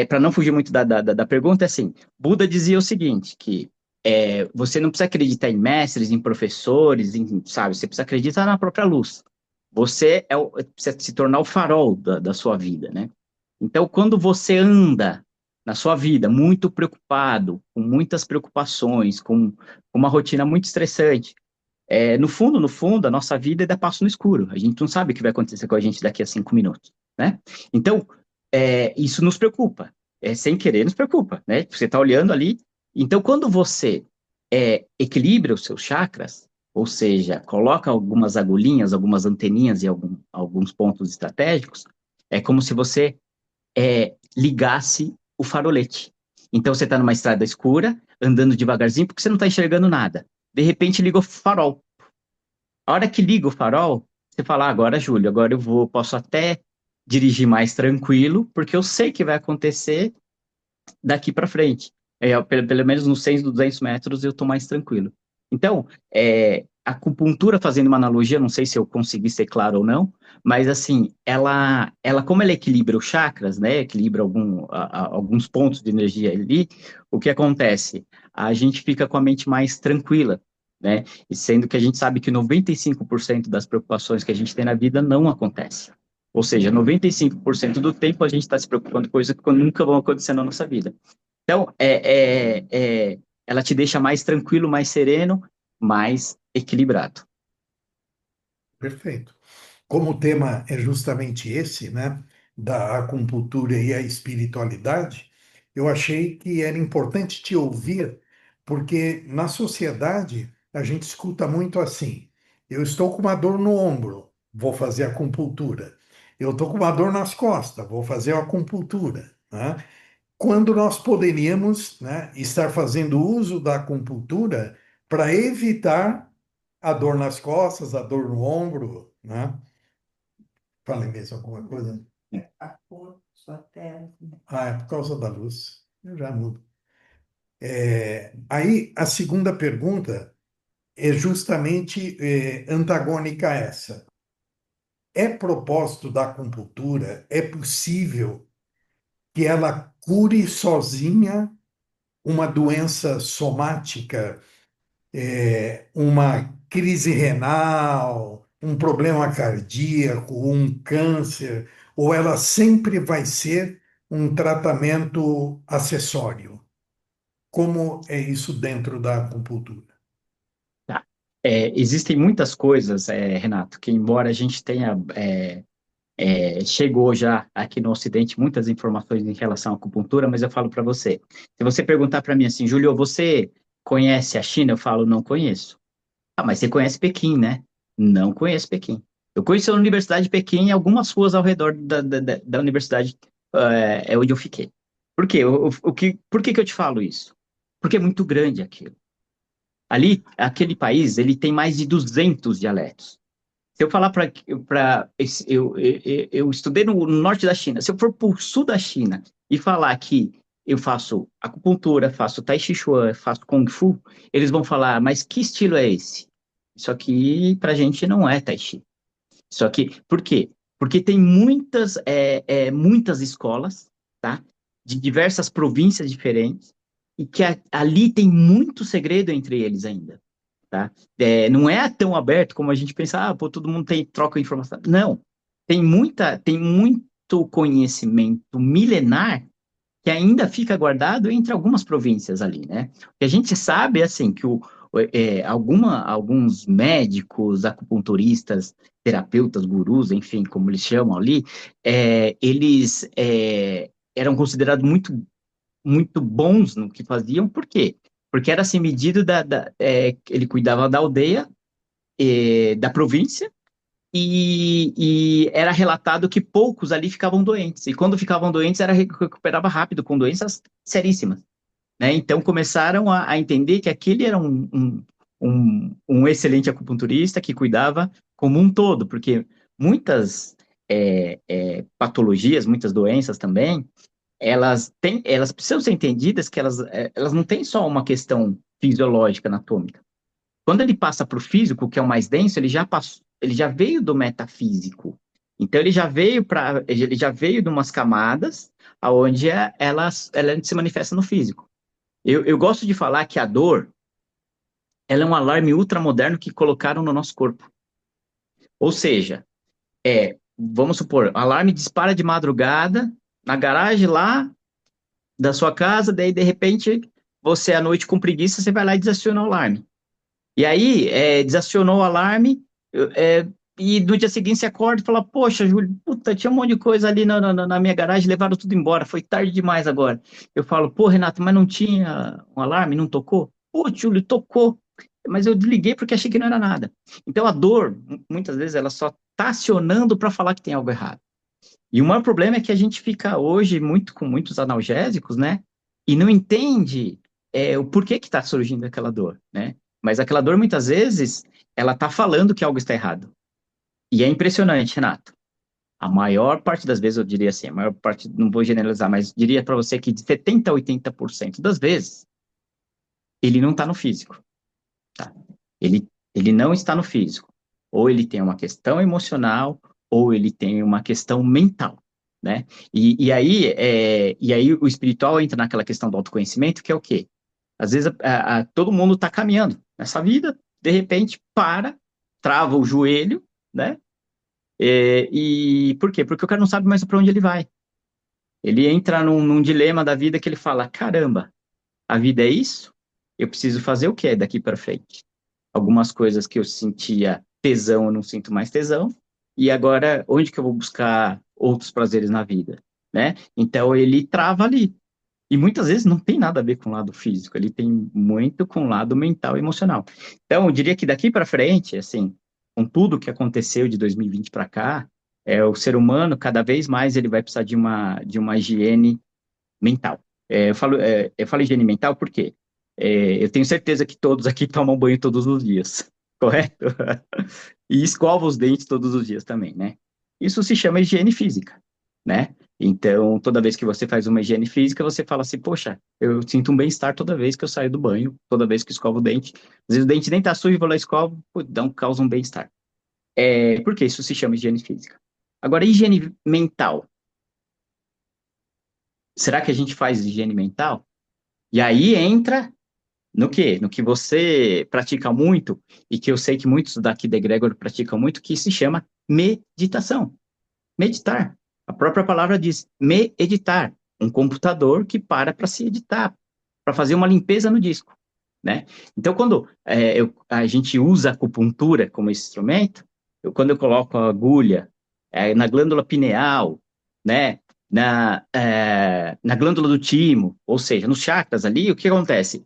para não fugir muito da pergunta, é assim, Buda dizia o seguinte, que você não precisa acreditar em mestres, em professores, sabe? Você precisa acreditar na própria luz. Você precisa se tornar o farol da sua vida, né? Então, quando você anda na sua vida muito preocupado, com muitas preocupações, com uma rotina muito estressante, no fundo, a nossa vida é dar passo no escuro. A gente não sabe o que vai acontecer com a gente daqui a 5 minutos, né? Então, isso nos preocupa. Sem querer, nos preocupa, né? Você está olhando ali. Então, quando você equilibra os seus chakras, ou seja, coloca algumas agulhinhas, algumas anteninhas em alguns pontos estratégicos, é como se você ligasse o farolete. Então, você está numa estrada escura, andando devagarzinho, porque você não está enxergando nada. De repente, liga o farol. A hora que liga o farol, você fala, agora, Júlio, agora posso até dirigir mais tranquilo, porque eu sei que vai acontecer daqui para frente. Pelo menos nos 100, 200 metros eu estou mais tranquilo. Então, a acupuntura, fazendo uma analogia, não sei se eu consegui ser claro ou não, mas assim, como ela equilibra os chakras, né, equilibra alguns pontos de energia ali, o que acontece? A gente fica com a mente mais tranquila, né, e sendo que a gente sabe que 95% das preocupações que a gente tem na vida não acontecem. Ou seja, 95% do tempo a gente está se preocupando com coisas que nunca vão acontecer na nossa vida. Então, ela te deixa mais tranquilo, mais sereno, mais equilibrado. Perfeito. Como o tema é justamente esse, né, da acupuntura e a espiritualidade, eu achei que era importante te ouvir, porque na sociedade a gente escuta muito assim: eu estou com uma dor no ombro, vou fazer acupuntura. Eu estou com uma dor nas costas, vou fazer acupuntura, né? Quando nós poderíamos, né, estar fazendo uso da acupuntura para evitar a dor nas costas, a dor no ombro, né? Falei mesmo alguma coisa? A cor, sua tela. Ah, é por causa da luz. Eu já mudo. Aí, a segunda pergunta é justamente antagônica a essa. É propósito da acupuntura, é possível que ela cure sozinha uma doença somática, uma crise renal, um problema cardíaco, um câncer, ou ela sempre vai ser um tratamento acessório? Como é isso dentro da acupuntura? Tá? Existem muitas coisas, Renato, que embora a gente tenha chegou já aqui no Ocidente muitas informações em relação à acupuntura, mas eu falo para você. Se você perguntar para mim assim, Júlio, você conhece a China? Eu falo, não conheço. Ah, mas você conhece Pequim, né? Não conheço Pequim. Eu conheço a Universidade de Pequim e algumas ruas ao redor da universidade onde eu fiquei. Por quê? Por que que eu te falo isso? Porque é muito grande aquilo. Ali, aquele país, ele tem mais de 200 dialetos. Se eu falar para. Eu estudei no norte da China. Se eu for para o sul da China e falar que eu faço acupuntura, faço tai chi chuan, faço kung fu, eles vão falar, mas que estilo é esse? Isso aqui, para a gente, não é tai chi. Isso aqui, por quê? Porque tem muitas escolas, tá? De diversas províncias diferentes, e que ali tem muito segredo entre eles ainda, tá? Não é tão aberto como a gente pensa, pô, todo mundo troca informação. Não, tem muito conhecimento milenar que ainda fica guardado entre algumas províncias ali, né? O que a gente sabe é assim que alguns médicos, acupunturistas, terapeutas, gurus, enfim, como eles chamam ali, eles eram considerados muito bons no que faziam, por quê? Porque era assim medido ele cuidava da aldeia, da província, e era relatado que poucos ali ficavam doentes. E quando ficavam doentes, recuperava rápido, com doenças seríssimas, né? Então começaram a entender que aquele era um excelente acupunturista que cuidava como um todo, porque muitas patologias, muitas doenças também, elas precisam ser entendidas que elas não têm só uma questão fisiológica, anatômica. Quando ele passa para o físico, que é o mais denso, ele já veio do metafísico. Então ele já veio de umas camadas aonde ela se manifesta no físico. Eu gosto de falar que a dor, ela é um alarme ultramoderno que colocaram no nosso corpo. Ou seja, vamos supor, o alarme dispara de madrugada na garagem lá da sua casa, daí de repente você à noite com preguiça, você vai lá e desaciona o alarme. E aí, desacionou o alarme, e no dia seguinte você acorda e fala, poxa, Júlio, puta, tinha um monte de coisa ali na minha garagem, levaram tudo embora, foi tarde demais agora. Eu falo, pô, Renato, mas não tinha um alarme, não tocou? Pô, Júlio, tocou, mas eu desliguei porque achei que não era nada. Então a dor, muitas vezes, ela só está acionando para falar que tem algo errado. E o maior problema é que a gente fica hoje com muitos analgésicos, né? E não entende o porquê que está surgindo aquela dor, né? Mas aquela dor, muitas vezes, ela está falando que algo está errado. E é impressionante, Renato. A maior parte das vezes, eu diria assim, a maior parte, não vou generalizar, mas diria para você que de 70% a 80% das vezes, ele não está no físico, tá? Ele não está no físico. Ou ele tem uma questão emocional, ou ele tem uma questão mental, né? E aí o espiritual entra naquela questão do autoconhecimento, que é o quê? Às vezes todo mundo está caminhando nessa vida, de repente para, trava o joelho, né? E por quê? Porque o cara não sabe mais para onde ele vai. Ele entra num dilema da vida que ele fala: caramba, a vida é isso? Eu preciso fazer o que daqui para frente? Algumas coisas que eu sentia tesão, eu não sinto mais tesão. E agora, onde que eu vou buscar outros prazeres na vida, né? Então ele trava ali. E muitas vezes não tem nada a ver com o lado físico, ele tem muito com o lado mental e emocional. Então, eu diria que daqui para frente, assim, com tudo que aconteceu de 2020 para cá, o ser humano, cada vez mais, ele vai precisar de uma higiene mental. Eu falo higiene mental porque eu tenho certeza que todos aqui tomam banho todos os dias, correto? E escova os dentes todos os dias também, né? Isso se chama higiene física, né? Então, toda vez que você faz uma higiene física, você fala assim: poxa, eu sinto um bem-estar toda vez que eu saio do banho, toda vez que escovo o dente. Às vezes o dente nem tá sujo, vou lá e escovo, pô, causa um bem-estar. Porque isso se chama higiene física. Agora, higiene mental. Será que a gente faz higiene mental? E aí entra no quê? No que você pratica muito, e que eu sei que muitos daqui da Egregor praticam muito, que se chama meditação. Meditar. A própria palavra diz meditar. Um computador que para se editar, para fazer uma limpeza no disco, né? Então, quando a gente usa a acupuntura como esse instrumento, quando eu coloco a agulha na glândula pineal, né? Na glândula do timo, ou seja, nos chakras ali, o que acontece?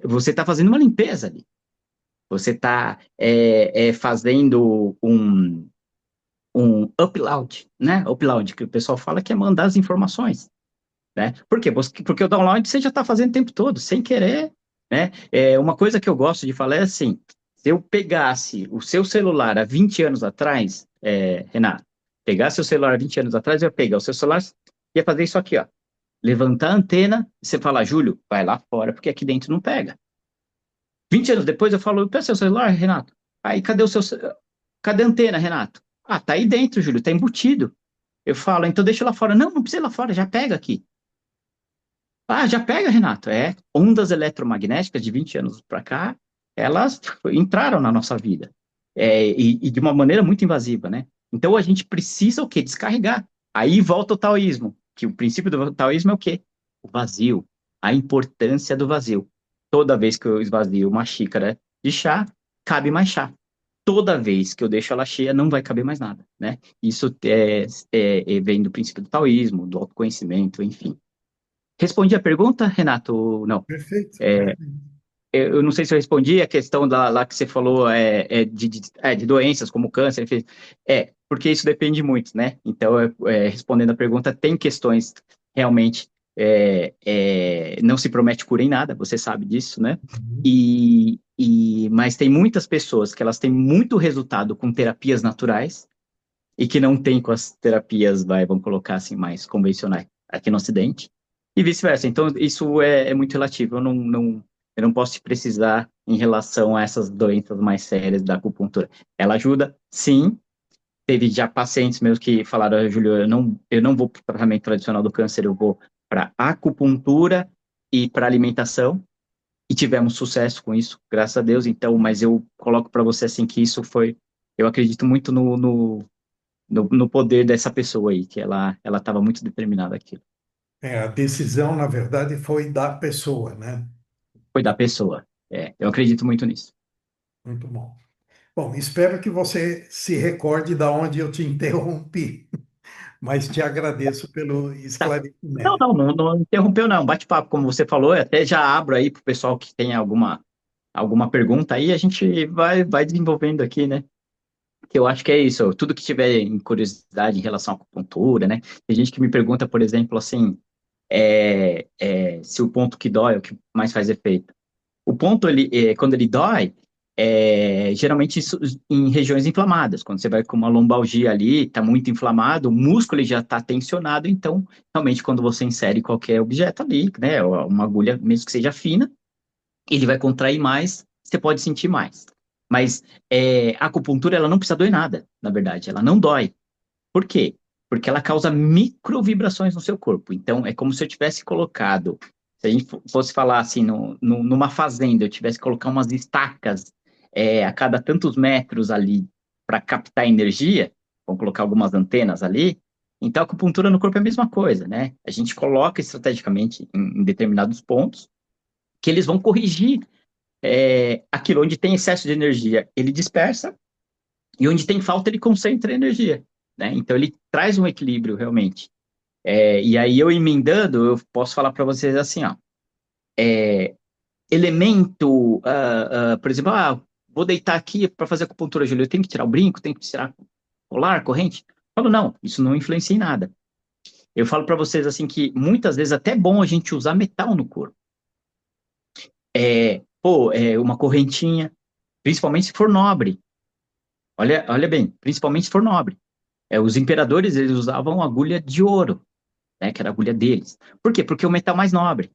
Você está fazendo uma limpeza ali. Você está fazendo um upload, né? Upload, que o pessoal fala que é mandar as informações, né? Por quê? Porque o download você já está fazendo o tempo todo, sem querer, né? Uma coisa que eu gosto de falar é assim: se eu pegasse o seu celular há 20 anos atrás, Renato, pegasse o celular há 20 anos atrás, eu ia pegar o seu celular e ia fazer isso aqui, ó. Levantar a antena e você fala: Júlio, vai lá fora, porque aqui dentro não pega. 20 anos depois eu falo: pega seu celular, Renato. Aí, cadê a antena, Renato? Ah, tá aí dentro, Júlio, tá embutido. Eu falo: então deixa lá fora. Não, não precisa ir lá fora, já pega aqui. Ah, já pega, Renato. Ondas eletromagnéticas de 20 anos para cá, elas entraram na nossa vida. E de uma maneira muito invasiva, né? Então a gente precisa o quê? Descarregar. Aí volta o taoísmo, que o princípio do taoísmo é o quê? O vazio, a importância do vazio. Toda vez que eu esvazio uma xícara de chá, cabe mais chá. Toda vez que eu deixo ela cheia, não vai caber mais nada, né? Isso vem do princípio do taoísmo, do autoconhecimento, enfim. Respondi a pergunta, Renato? ou Não. Perfeito, É, perfeito. eu não sei se eu respondi a questão lá que você falou de doenças como câncer, enfim. Porque isso depende muito, né? Então, respondendo a pergunta, tem questões realmente não se promete cura em nada, você sabe disso, né? Uhum. Mas tem muitas pessoas que elas têm muito resultado com terapias naturais e que não tem com as terapias, vamos colocar assim, mais convencionais aqui no Ocidente, e vice-versa. Então, isso é muito relativo. Eu não posso te precisar em relação a essas doenças mais sérias da acupuntura. Ela ajuda, sim. Teve já pacientes meus que falaram: Júlio, eu não vou para o tratamento tradicional do câncer, eu vou para acupuntura e para alimentação, e tivemos sucesso com isso, graças a Deus. Então, mas eu coloco para você assim que isso foi, eu acredito muito no poder dessa pessoa aí, que ela estava muito determinada aquilo. A decisão, na verdade, foi da pessoa, né? Foi da pessoa. Eu acredito muito nisso. Muito bom. Bom, espero que você se recorde da onde eu te interrompi, mas te agradeço pelo Tá. Não, esclarecimento. não interrompeu, não. Bate-papo, como você falou, eu até já abro aí para o pessoal que tem alguma pergunta aí, a gente vai desenvolvendo aqui, né? Que eu acho que é isso, tudo que tiver em curiosidade em relação à acupuntura, né? Tem gente que me pergunta, por exemplo, assim, se o ponto que dói é o que mais faz efeito. O ponto, quando ele dói, geralmente isso em regiões inflamadas. Quando você vai com uma lombalgia ali, está muito inflamado, o músculo ele já está tensionado, então, realmente, quando você insere qualquer objeto ali, né, uma agulha, mesmo que seja fina, ele vai contrair mais, você pode sentir mais. Mas a acupuntura, ela não precisa doer nada, na verdade, ela não dói. Por quê? Porque ela causa microvibrações no seu corpo. Então, é como se eu tivesse colocado, se a gente fosse falar assim, numa fazenda, eu tivesse que colocar umas estacas a cada tantos metros ali para captar energia, vamos colocar algumas antenas ali. Então, a acupuntura no corpo é a mesma coisa, né? A gente coloca estrategicamente em determinados pontos que eles vão corrigir aquilo onde tem excesso de energia, ele dispersa, e onde tem falta, ele concentra energia, né? Então, ele traz um equilíbrio, realmente. E aí, eu emendando, eu posso falar para vocês assim, ó, elemento, por exemplo, vou deitar aqui para fazer acupuntura, Júlio, eu tenho que tirar o brinco, tenho que tirar colar, corrente? Eu falo, não, isso não influencia em nada. Eu falo para vocês, assim, que muitas vezes até é bom a gente usar metal no corpo. Uma correntinha, principalmente se for nobre. Olha bem, principalmente se for nobre. Os imperadores, eles usavam agulha de ouro, né, que era a agulha deles. Por quê? Porque o metal é mais nobre,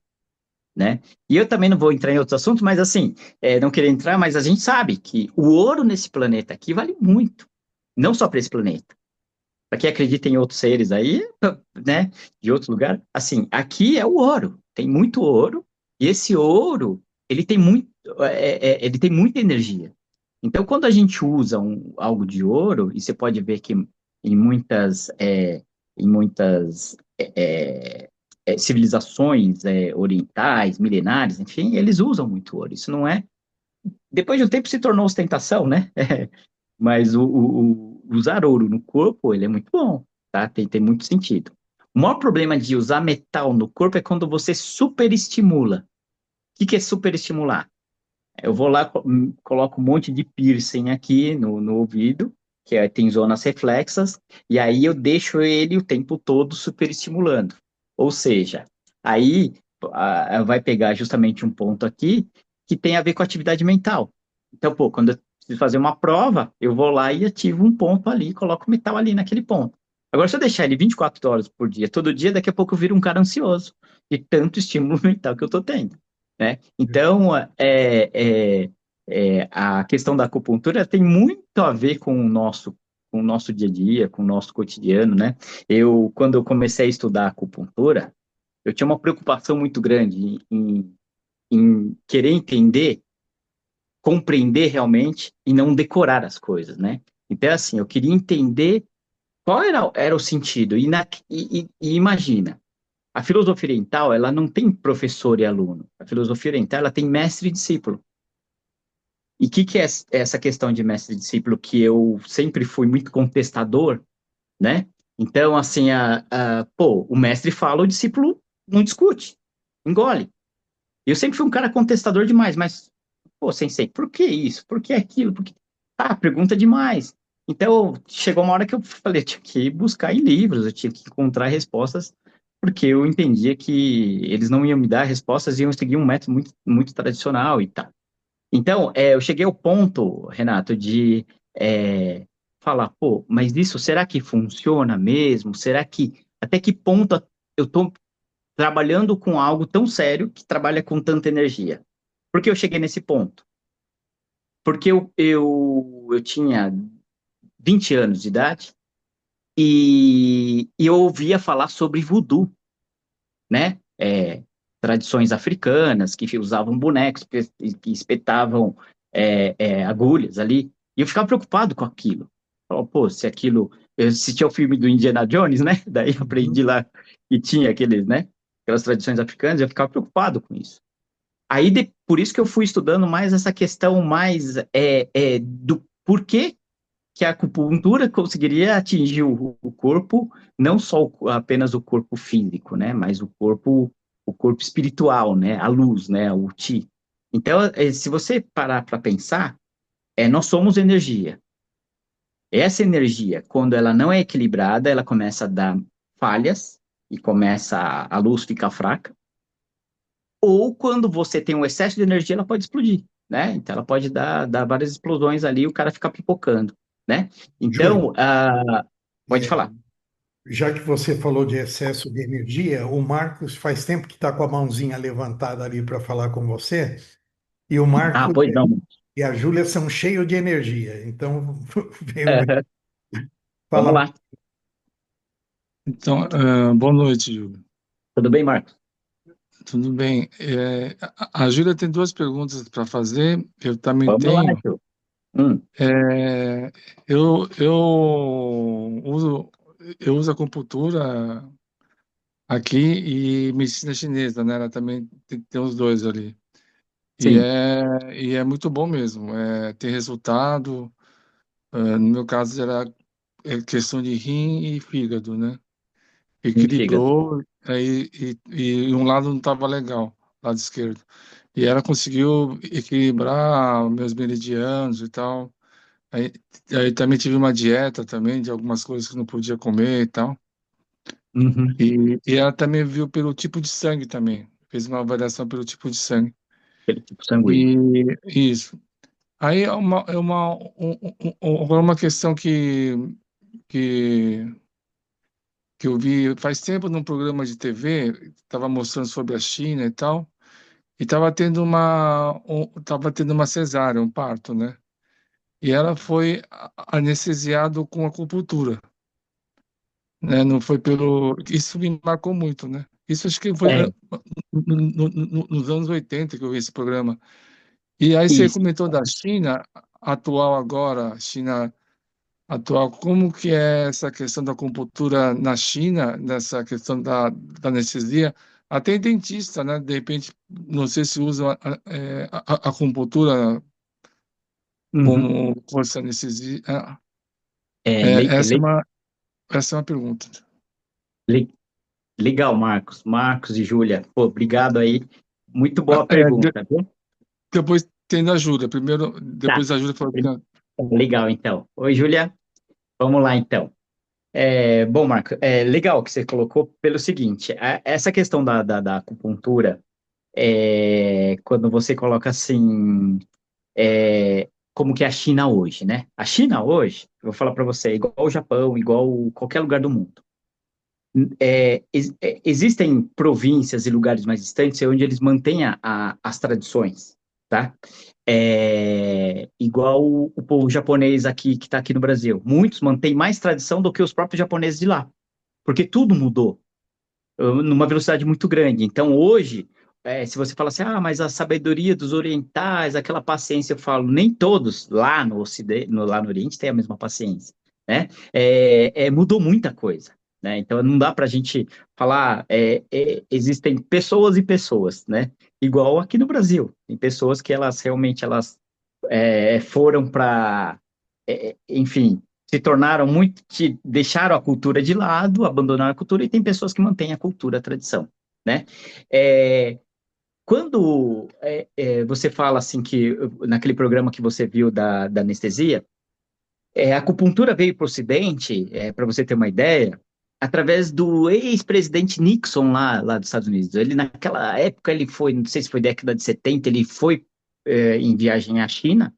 né? E eu também não vou entrar em outros assuntos, mas assim, não querer entrar, mas a gente sabe que o ouro nesse planeta aqui vale muito, não só para esse planeta. Para quem acredita em outros seres aí, né, de outro lugar, assim, aqui é o ouro, tem muito ouro, e esse ouro, ele tem muita energia. Então, quando a gente usa algo de ouro, e você pode ver que em muitas civilizações orientais, milenares, enfim, eles usam muito ouro. Isso não é. Depois de um tempo se tornou ostentação, né? Mas usar ouro no corpo, ele é muito bom, tá? Tem muito sentido. O maior problema de usar metal no corpo é quando você superestimula. O que é superestimular? Eu vou lá, coloco um monte de piercing aqui no ouvido, tem zonas reflexas, e aí eu deixo ele o tempo todo superestimulando. Ou seja, aí vai pegar justamente um ponto aqui que tem a ver com atividade mental. Então, quando eu preciso fazer uma prova, eu vou lá e ativo um ponto ali, coloco o metal ali naquele ponto. Agora, se eu deixar ele 24 horas por dia, todo dia, daqui a pouco eu viro um cara ansioso, de tanto estímulo mental que eu estou tendo, né? Então, a questão da acupuntura tem muito a ver com o nosso dia a dia, com o nosso cotidiano, né? Quando eu comecei a estudar acupuntura, eu tinha uma preocupação muito grande em querer entender, compreender realmente e não decorar as coisas, né? Então, assim, eu queria entender qual era o sentido. E imagina, a filosofia oriental, ela não tem professor e aluno. A filosofia oriental, ela tem mestre e discípulo. E o que é essa questão de mestre e discípulo que eu sempre fui muito contestador, né? Então, assim, o mestre fala, o discípulo não discute, engole. Eu sempre fui um cara contestador demais, mas, sensei, por que isso? Por que aquilo? Por que... pergunta demais. Então, chegou uma hora que eu falei, eu tinha que buscar em livros, eu tinha que encontrar respostas, porque eu entendia que eles não iam me dar respostas, iam seguir um método muito, muito tradicional e tal. Então, eu cheguei ao ponto, Renato, de falar, mas isso, será que funciona mesmo? Até que ponto eu estou trabalhando com algo tão sério que trabalha com tanta energia? Por que eu cheguei nesse ponto? Porque eu tinha 20 anos de idade e eu ouvia falar sobre voodoo, né? Tradições africanas que usavam bonecos, que espetavam agulhas ali. E eu ficava preocupado com aquilo. Falava, se aquilo... Eu assistia o filme do Indiana Jones, né? Daí eu aprendi lá que tinha aquelas tradições africanas, e eu ficava preocupado com isso. Aí, por isso que eu fui estudando mais essa questão mais do porquê que a acupuntura conseguiria atingir o corpo, não só apenas o corpo físico, né, mas o corpo espiritual, né, a luz, né, o Qi. Então, se você parar para pensar, nós somos energia. Essa energia, quando ela não é equilibrada, ela começa a dar falhas e começa a luz ficar fraca, ou quando você tem um excesso de energia, ela pode explodir, né? Então ela pode dar várias explosões ali e o cara fica pipocando, né? Júlio, Então, pode é, falar. já que você falou de excesso de energia, o Marcos faz tempo que está com a mãozinha levantada ali para falar com você, e o Ah, Marcos pois não. e a Júlia são cheios de energia. Então, veio Aham. Vamos falar. lá. Então, boa noite, Júlio. Tudo bem, Marcos? Tudo bem? A Júlia tem duas perguntas para fazer, eu também Vamos lá, tenho. Ju. Hum, Eu uso, eu uso acupuntura aqui e medicina chinesa, né? Ela também tem os dois ali. sim, E é muito bom mesmo, tem resultado. No meu caso, era questão de rim e fígado, né? sim, fígado. Equilibrou, e um lado não estava legal, lado esquerdo. E ela conseguiu equilibrar meus meridianos e tal. Aí, aí também tive uma dieta também de algumas coisas que não podia comer e tal. Uhum. E ela também viu pelo tipo de sangue também. Fez uma avaliação pelo tipo de sangue. Aquele tipo sanguíneo. E isso. Aí agora uma questão que, que eu vi faz tempo num programa de TV, estava mostrando sobre a China e tal. E tava tendo uma cesárea, um parto, né? E ela foi anestesiado com acupuntura, né? Não foi pelo. Isso me marcou muito, né? Isso acho que foi É, nos anos 80 que eu vi esse programa. E aí você isso. comentou da China atual agora, China atual, como que é essa questão da acupuntura na China, nessa questão da anestesia? Até dentista, né? De repente, não sei se usa a acupuntura Uhum. como força anestesia. É, le- Essa é le- essa é uma pergunta. le- legal, Marcos. Marcos e Júlia. Pô, obrigado aí. Muito Ah, boa pergunta, viu? depois tem da Júlia. Primeiro, Tá, depois a Júlia falou que legal, então. Oi, Júlia. Vamos lá, então. Bom, Marco, legal que você colocou pelo seguinte, essa questão da acupuntura, quando você coloca assim, como que é a China hoje, né? A China hoje, eu vou falar para você, é igual o Japão, igual qualquer lugar do mundo. Existem províncias e lugares mais distantes onde eles mantêm as tradições, tá? Igual o povo japonês aqui, que está aqui no Brasil. Muitos mantêm mais tradição do que os próprios japoneses de lá, porque tudo mudou numa velocidade muito grande. Então, hoje, se você fala assim, mas a sabedoria dos orientais, aquela paciência, eu falo, nem todos lá no Ocidente, lá no Oriente têm a mesma paciência, né? Mudou muita coisa, né? Então, não dá para a gente falar, existem pessoas e pessoas, né? Igual aqui no Brasil, tem pessoas que elas realmente foram para, enfim, se tornaram muito, que deixaram a cultura de lado, abandonaram a cultura, e tem pessoas que mantêm a cultura, a tradição, né? É, quando você fala assim que, naquele programa que você viu da anestesia, a acupuntura veio para o Ocidente, para você ter uma ideia, através do ex-presidente Nixon lá dos Estados Unidos. Ele, naquela época, ele foi, não sei se foi década de 70, ele foi em viagem à China,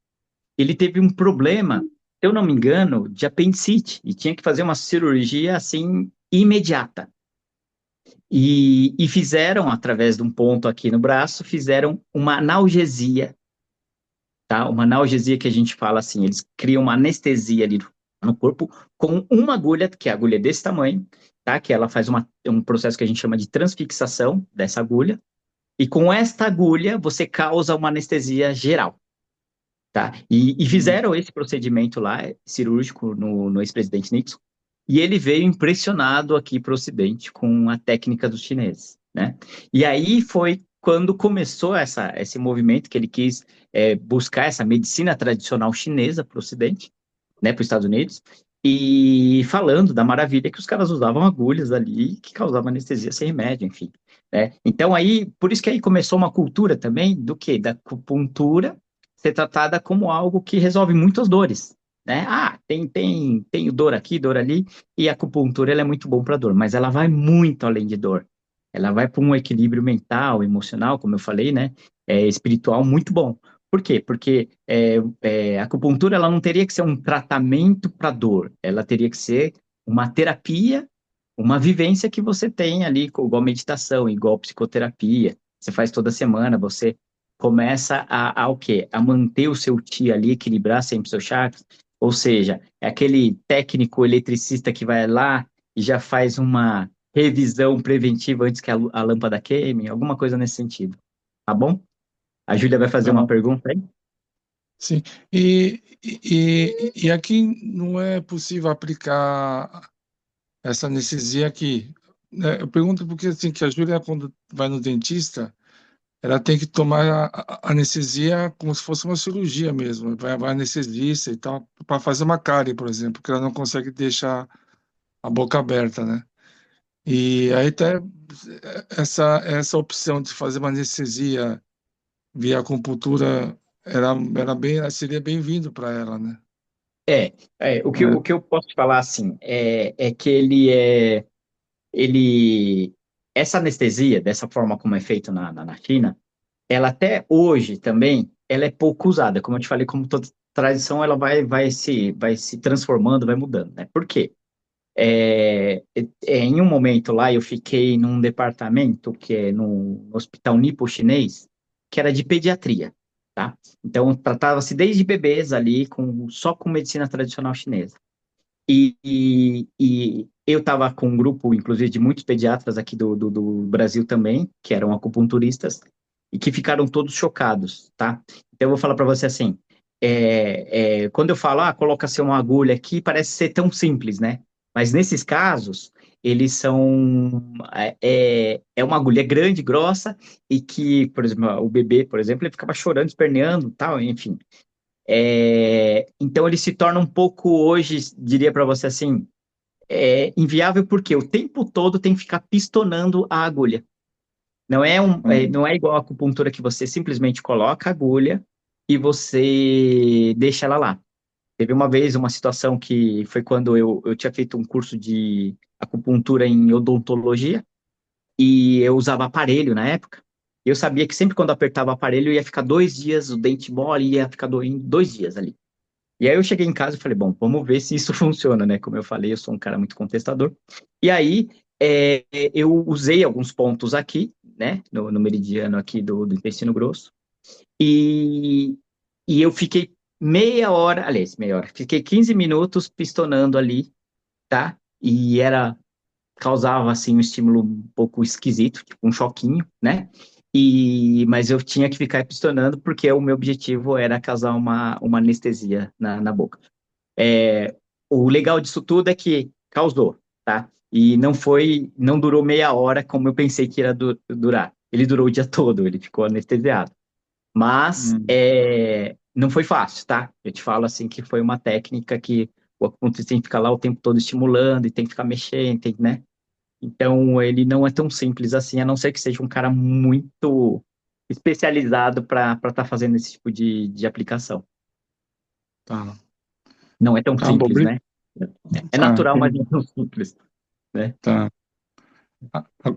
ele teve um problema, se eu não me engano, de apendicite, e tinha que fazer uma cirurgia assim imediata. E fizeram, através de um ponto aqui no braço, fizeram uma analgesia, tá? Uma analgesia que a gente fala assim, eles criam uma anestesia ali no corpo com uma agulha, que é a agulha desse tamanho, tá? Que ela faz um processo que a gente chama de transfixação dessa agulha, e com esta agulha você causa uma anestesia geral. Tá? E fizeram esse procedimento lá, cirúrgico, no ex-presidente Nixon, e ele veio impressionado aqui para o Ocidente com a técnica dos chineses, né? E aí foi quando começou esse movimento que ele quis buscar essa medicina tradicional chinesa para o Ocidente, né, para os Estados Unidos, e falando da maravilha que os caras usavam agulhas ali que causavam anestesia sem remédio, enfim. Né? Então aí, por isso que aí começou uma cultura também do quê? Da acupuntura ser tratada como algo que resolve muitas dores, né? Tem dor aqui, dor ali, e a acupuntura ela é muito bom para dor, mas ela vai muito além de dor. Ela vai para um equilíbrio mental, emocional, como eu falei, né? Espiritual muito bom. Por quê? Porque a acupuntura ela não teria que ser um tratamento para dor, ela teria que ser uma terapia, uma vivência que você tem ali, igual meditação, igual psicoterapia. Você faz toda semana, você começa o quê? A manter o seu chi ali, equilibrar sempre os seus chakras. Ou seja, é aquele técnico eletricista que vai lá e já faz uma revisão preventiva antes que a lâmpada queime, alguma coisa nesse sentido. Tá bom? A Júlia vai fazer uma Tá. pergunta aí? Sim. E aqui não é possível aplicar essa anestesia aqui, né? Eu pergunto porque assim que a Júlia quando vai no dentista, ela tem que tomar a anestesia como se fosse uma cirurgia mesmo. Vai anestesista e tal para fazer uma cárie, por exemplo, porque ela não consegue deixar a boca aberta, né? E aí tá essa opção de fazer uma anestesia via acupuntura seria bem-vindo para ela, né? O que eu posso te falar assim é que ele essa anestesia dessa forma como é feito na China, ela até hoje também ela é pouco usada, como eu te falei, como toda tradição ela vai se transformando, vai mudando, né? Por quê? Em um momento lá eu fiquei num departamento que é no Hospital Nipo Chinês, que era de pediatria, tá? Então tratava-se desde bebês ali só com medicina tradicional chinesa. E eu estava com um grupo, inclusive, de muitos pediatras aqui do Brasil também, que eram acupunturistas, e que ficaram todos chocados, tá? Então, eu vou falar para você assim, quando eu falo, coloca-se uma agulha aqui, parece ser tão simples, né? Mas nesses casos, eles são, uma agulha grande, grossa, e que, por exemplo, o bebê, por exemplo, ele ficava chorando, esperneando, tal, enfim. Então ele se torna um pouco hoje, diria para você assim, inviável porque o tempo todo tem que ficar pistonando a agulha. Não é igual a acupuntura que você simplesmente coloca a agulha e você deixa ela lá. Teve uma vez uma situação que foi quando eu tinha feito um curso de acupuntura em odontologia e eu usava aparelho na época. Eu sabia que sempre quando apertava o aparelho ia ficar 2 dias, o dente mole ia ficar doendo 2 dias ali. E aí eu cheguei em casa e falei, bom, vamos ver se isso funciona, né? Como eu falei, eu sou um cara muito contestador. E aí eu usei alguns pontos aqui, né? No meridiano aqui do intestino grosso. E, e eu fiquei meia hora, fiquei 15 minutos pistonando ali, tá? Causava, assim, um estímulo um pouco esquisito, tipo um choquinho, né? Mas eu tinha que ficar pistonando porque o meu objetivo era causar uma anestesia na boca. O legal disso tudo é que causou, tá? E não durou meia hora como eu pensei que ia durar. Ele durou o dia todo, ele ficou anestesiado. Mas não foi fácil, tá? Eu te falo assim que foi uma técnica que o acupunturista tem que ficar lá o tempo todo estimulando e tem que ficar mexendo, né? Então ele não é tão simples assim, a não ser que seja um cara muito especializado para estar fazendo esse tipo de aplicação. Tá, Não é tão tá bom, simples, né? É tá, natural, mas não entendi. é tão simples, né? Tá.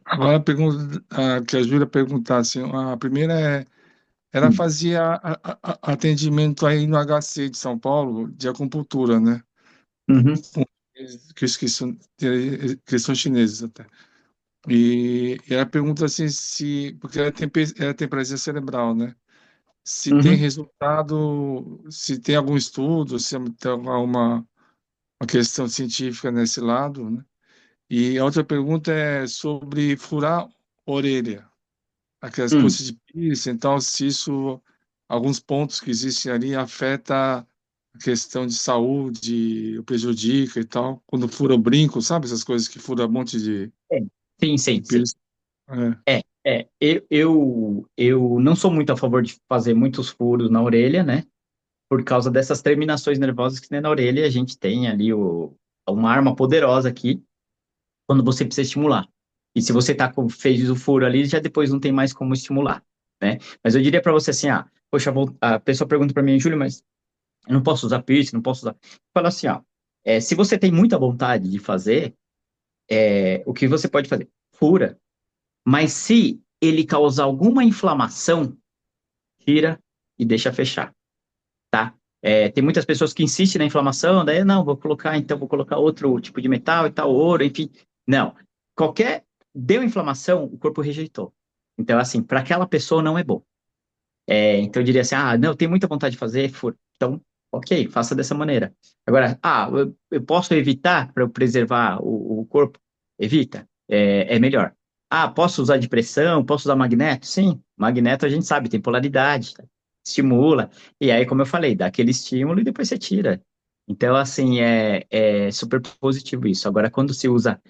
Agora a pergunta que a Júlia perguntasse, a primeira ela Hum. fazia atendimento aí no HC de São Paulo de acupuntura, né? Uhum, Que eu esqueci, que eles são chineses até. E ela pergunta assim se, porque ela tem paralisia cerebral, né? Se tem uhum, resultado, se tem algum estudo, se tem alguma uma questão científica nesse lado, né? E a outra pergunta é sobre furar a orelha, aquelas hum. coisas de piercing, então se isso, alguns pontos que existem ali afeta a questão de saúde, o prejudica e tal, quando fura o brinco, sabe? Essas coisas que fura um monte É. Sim, de sim, sim. piercing. É. Eu não sou muito a favor de fazer muitos furos na orelha, né? Por causa dessas terminações nervosas que tem na orelha, e a gente tem ali uma arma poderosa aqui quando você precisa estimular. E se você fez o furo ali, já depois não tem mais como estimular, né? Mas eu diria para você assim, poxa, a pessoa pergunta para mim, Júlio, mas eu não posso usar piercing, não posso usar. Fala assim, se você tem muita vontade de fazer, o que você pode fazer? Fura. Mas se ele causar alguma inflamação, tira, e deixa fechar, tá? Tem muitas pessoas que insistem na inflamação, daí, não, vou colocar outro tipo de metal e tal, ouro, enfim. Não. Deu inflamação, o corpo rejeitou. Então, assim, para aquela pessoa não é bom. Então, eu diria assim, não, eu tenho muita vontade de fazer, então, ok, faça dessa maneira. Agora, eu posso evitar para eu preservar o corpo? Evita, é melhor. Posso usar de pressão, posso usar magneto? Sim, magneto a gente sabe, tem polaridade, tá? Estimula, e aí, como eu falei, dá aquele estímulo e depois você tira. Então, assim, é super positivo isso. Agora, quando se usa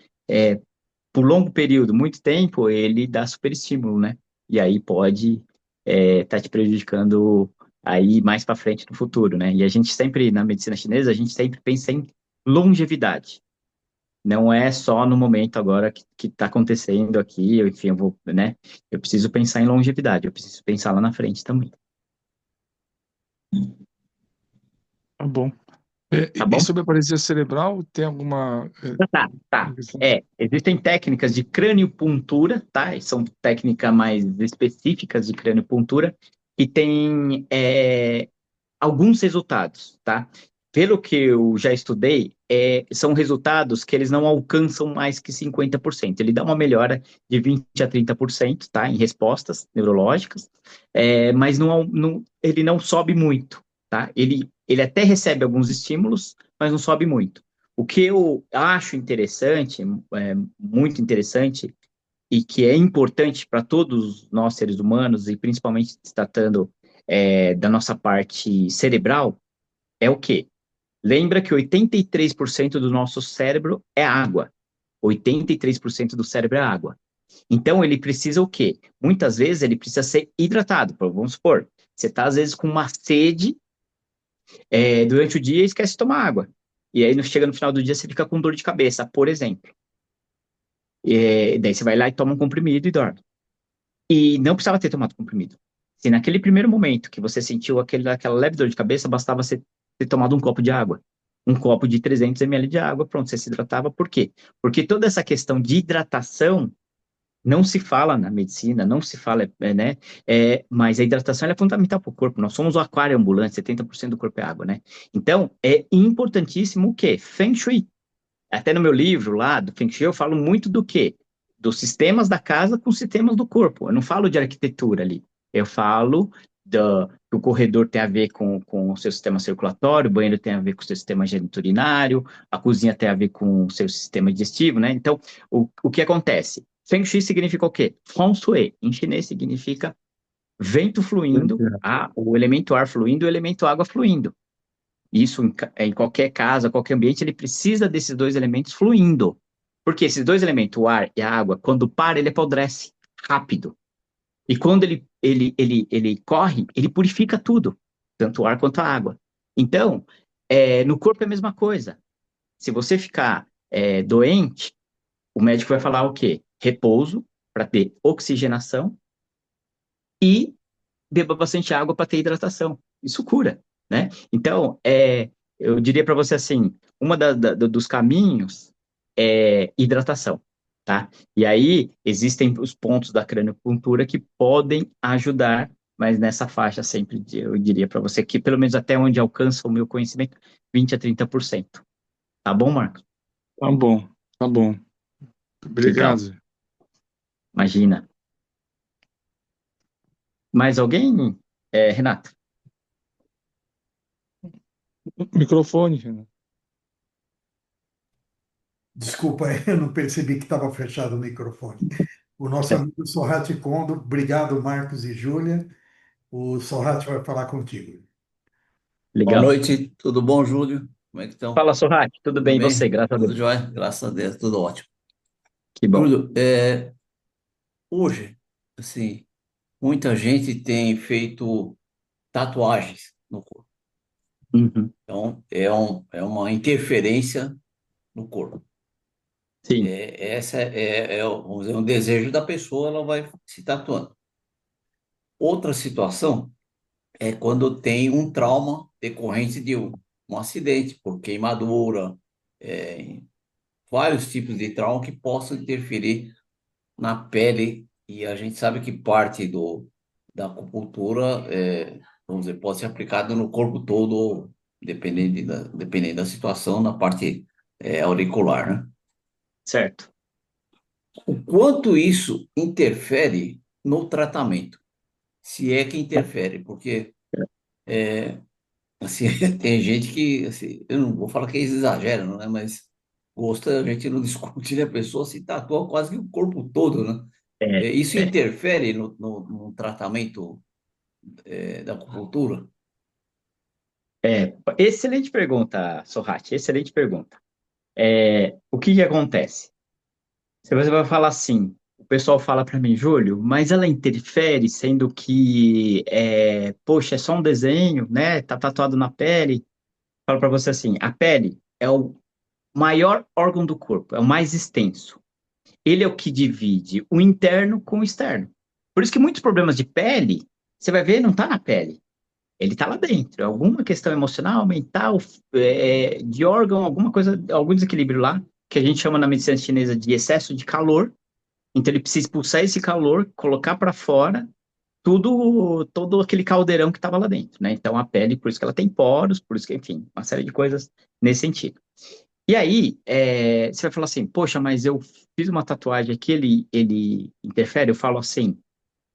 por longo período, muito tempo, ele dá super estímulo, né? E aí pode tá te prejudicando aí mais para frente no futuro, né? E a gente sempre, na medicina chinesa, a gente sempre pensa em longevidade. Não é só no momento agora que está acontecendo aqui, enfim, né? Eu preciso pensar em longevidade, eu preciso pensar lá na frente também. Tá bom. Tá E bom? sobre a paralisia cerebral, tem alguma Tá. questão? Existem técnicas de craniopuntura, tá? E são técnicas mais específicas de craniopuntura que têm alguns resultados, tá? Pelo que eu já estudei, são resultados que eles não alcançam mais que 50%. Ele dá uma melhora de 20 a 30%, tá? Em respostas neurológicas, mas ele não sobe muito, tá? Ele até recebe alguns estímulos, mas não sobe muito. O que eu acho interessante, muito interessante, e que é importante para todos nós seres humanos, e principalmente se tratando da nossa parte cerebral, é o quê? Lembra que 83% do nosso cérebro é água. 83% do cérebro é água. Então, ele precisa o quê? Muitas vezes ele precisa ser hidratado. Vamos supor, você está às vezes com uma sede durante o dia e esquece de tomar água. E aí, chega no final do dia, você fica com dor de cabeça, por exemplo. Daí você vai lá e toma um comprimido e dorme. E não precisava ter tomado comprimido. Se naquele primeiro momento que você sentiu aquela leve dor de cabeça, bastava você ter tomado um copo de água. Um copo de 300 ml de água, pronto, você se hidratava. Por quê? Porque toda essa questão de hidratação não se fala na medicina, não se fala, né? Mas a hidratação é fundamental para o corpo. Nós somos o aquário ambulante, 70% do corpo é água, né? Então, é importantíssimo o quê? Feng Shui. Até no meu livro lá, do Feng Shui, eu falo muito do quê? Dos sistemas da casa com os sistemas do corpo. Eu não falo de arquitetura ali. Eu falo que o corredor tem a ver com o seu sistema circulatório, o banheiro tem a ver com o seu sistema geniturinário, a cozinha tem a ver com o seu sistema digestivo, né? Então, o que acontece? Feng Shui significa o quê? Feng Shui, em chinês, significa vento fluindo, o elemento ar fluindo, o elemento água fluindo. Isso em qualquer casa, qualquer ambiente, ele precisa desses dois elementos fluindo. Porque esses dois elementos, o ar e a água, quando para, ele apodrece rápido. E quando ele corre, ele purifica tudo, tanto o ar quanto a água. Então, no corpo é a mesma coisa. Se você ficar doente, o médico vai falar o quê? Repouso, para ter oxigenação, e beba bastante água para ter hidratação. Isso cura, né? Então, eu diria para você assim, dos caminhos é hidratação, tá? E aí existem os pontos da craniopuntura que podem ajudar, mas nessa faixa sempre eu diria para você que pelo menos até onde alcança o meu conhecimento, 20 a 30%. Tá bom, Marcos? Tá bom, tá bom. Legal. Obrigado. Imagina. Mais alguém, Renato? Microfone, Renan. Desculpa, eu não percebi que estava fechado o microfone. O nosso amigo Sorrati Kondo, obrigado, Marcos e Júlia. O Sorrati vai falar contigo. Boa Legal. noite, tudo bom, Júlio? Como é que estão? Fala, Sorrati, tudo Tudo bem? E você? bem? Graças a Tudo Deus. jóia? Graças a Deus, tudo ótimo. Que bom. Júlio, hoje, assim, muita gente tem feito tatuagens no corpo. Uhum. Então, é uma interferência no corpo. Sim. Essa vamos dizer, um desejo da pessoa, ela vai se tatuando. Outra situação é quando tem um trauma decorrente de um acidente, por queimadura, é, vários tipos de trauma que possam interferir na pele, e a gente sabe que parte da acupuntura vamos dizer, pode ser aplicado no corpo todo, ou dependendo da situação, na parte auricular, né? Certo. O quanto isso interfere no tratamento, se é que interfere, porque assim, tem gente que, assim, eu não vou falar que eles exageram, né? Mas gosto a gente não discute, né? A pessoa se tatua quase que o corpo todo, né? É, Isso é, interfere no tratamento da acupuntura? excelente pergunta, Sorrati, excelente pergunta. O que que acontece? Se você vai falar assim, o pessoal fala para mim, Júlio, mas ela interfere, sendo que, poxa, é só um desenho, né? Tá tatuado na pele. Falo para você assim, a pele é o maior órgão do corpo, é o mais extenso. Ele é o que divide o interno com o externo. Por isso que muitos problemas de pele, você vai ver, não tá na pele. Ele está lá dentro. Alguma questão emocional, mental, de órgão, alguma coisa, algum desequilíbrio lá, que a gente chama na medicina chinesa de excesso de calor. Então ele precisa expulsar esse calor, colocar para fora todo aquele caldeirão que estava lá dentro, né? Então a pele, por isso que ela tem poros, por isso que, enfim, uma série de coisas nesse sentido. E aí, você vai falar assim, poxa, mas eu fiz uma tatuagem aqui, ele interfere? Eu falo assim,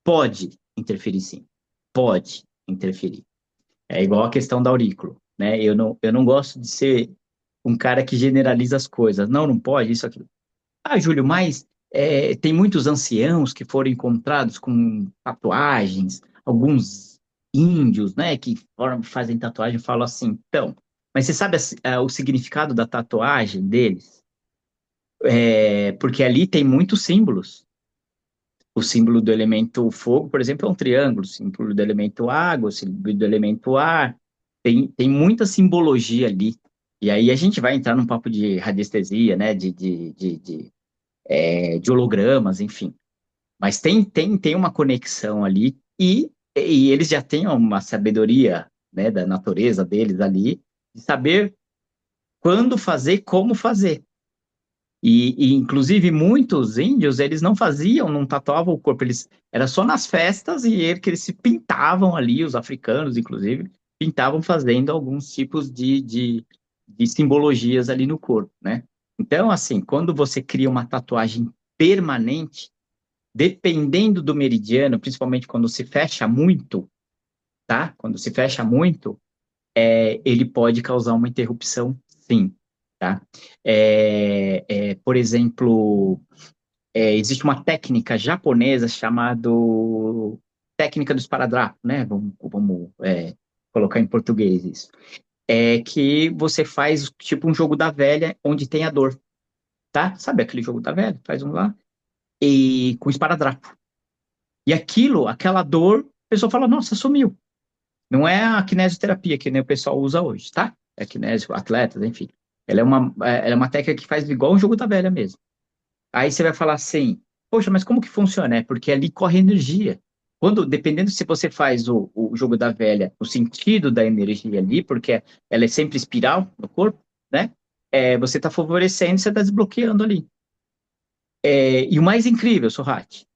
pode interferir sim, pode interferir. É igual a questão da aurícula, né? Eu não gosto de ser um cara que generaliza as coisas. Não, não pode, isso, aquilo. Ah, Júlio, mas tem muitos anciãos que foram encontrados com tatuagens, alguns índios, né, que fazem tatuagem, falam assim, então, mas você sabe o significado da tatuagem deles? Porque ali tem muitos símbolos. O símbolo do elemento fogo, por exemplo, é um triângulo, o símbolo do elemento água, o símbolo do elemento ar, tem muita simbologia ali. E aí a gente vai entrar num papo de radiestesia, né, de hologramas, enfim. Mas tem uma conexão ali e eles já têm uma sabedoria, né, da natureza deles ali, de saber quando fazer, como fazer. Inclusive, muitos índios, eles não faziam, não tatuavam o corpo, era só nas festas que eles se pintavam ali, os africanos, inclusive, pintavam fazendo alguns tipos de simbologias ali no corpo, né? Então, assim, quando você cria uma tatuagem permanente, dependendo do meridiano, principalmente quando se fecha muito, tá? Quando se fecha muito, ele pode causar uma interrupção, sim, tá? Por exemplo, existe uma técnica japonesa chamada técnica do esparadrapo, né? Vamos colocar em português isso. É que você faz tipo um jogo da velha onde tem a dor, tá? Sabe aquele jogo da velha? Faz um lá e com esparadrapo. E aquela dor, a pessoa fala, nossa, sumiu. Não é a kinesioterapia que nem o pessoal usa hoje, tá? É kinésio, atletas, enfim. Ela é uma técnica que faz igual um jogo da velha mesmo. Aí você vai falar assim, poxa, mas como que funciona? É porque ali corre energia. Dependendo se você faz o jogo da velha, o sentido da energia ali, porque ela é sempre espiral no corpo, né? Você está favorecendo, você está desbloqueando ali. E o mais incrível, Sorrati,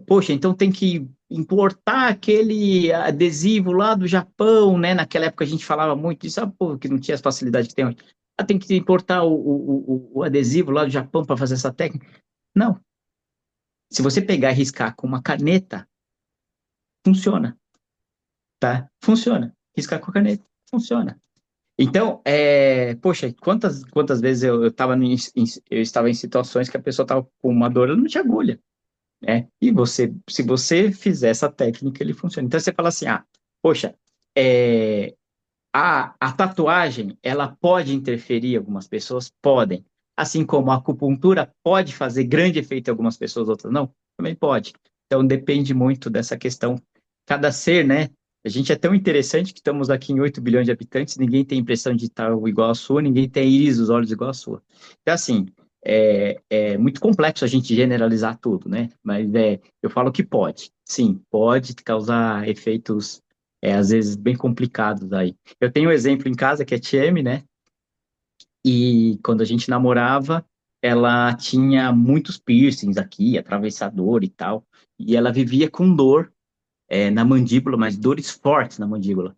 poxa, então tem que importar aquele adesivo lá do Japão, né? Naquela época a gente falava muito disso, pô, que não tinha as facilidades que tem hoje. Tem que importar o adesivo lá do Japão para fazer essa técnica. Não. Se você pegar e riscar com uma caneta, funciona, tá? Funciona. Riscar com a caneta, funciona. Então, poxa, quantas vezes eu estava em situações que a pessoa estava com uma dor, ela não tinha agulha, né? E se você fizer essa técnica, ele funciona. Então você fala assim, poxa, é, a tatuagem, ela pode interferir em algumas pessoas? Podem. Assim como a acupuntura pode fazer grande efeito em algumas pessoas, outras não? Também pode. Então depende muito dessa questão. Cada ser, né? A gente é tão interessante que estamos aqui em 8 bilhões de habitantes, ninguém tem impressão de estar igual a sua, ninguém tem íris dos olhos igual a sua. Então, assim, é muito complexo a gente generalizar tudo, né? Mas eu falo que pode. Sim, pode causar efeitos, às vezes, bem complicados aí. Eu tenho um exemplo em casa que é Tieme, né? E quando a gente namorava, ela tinha muitos piercings aqui, atravessador e tal, e ela vivia com dor na mandíbula, mas dores fortes na mandíbula.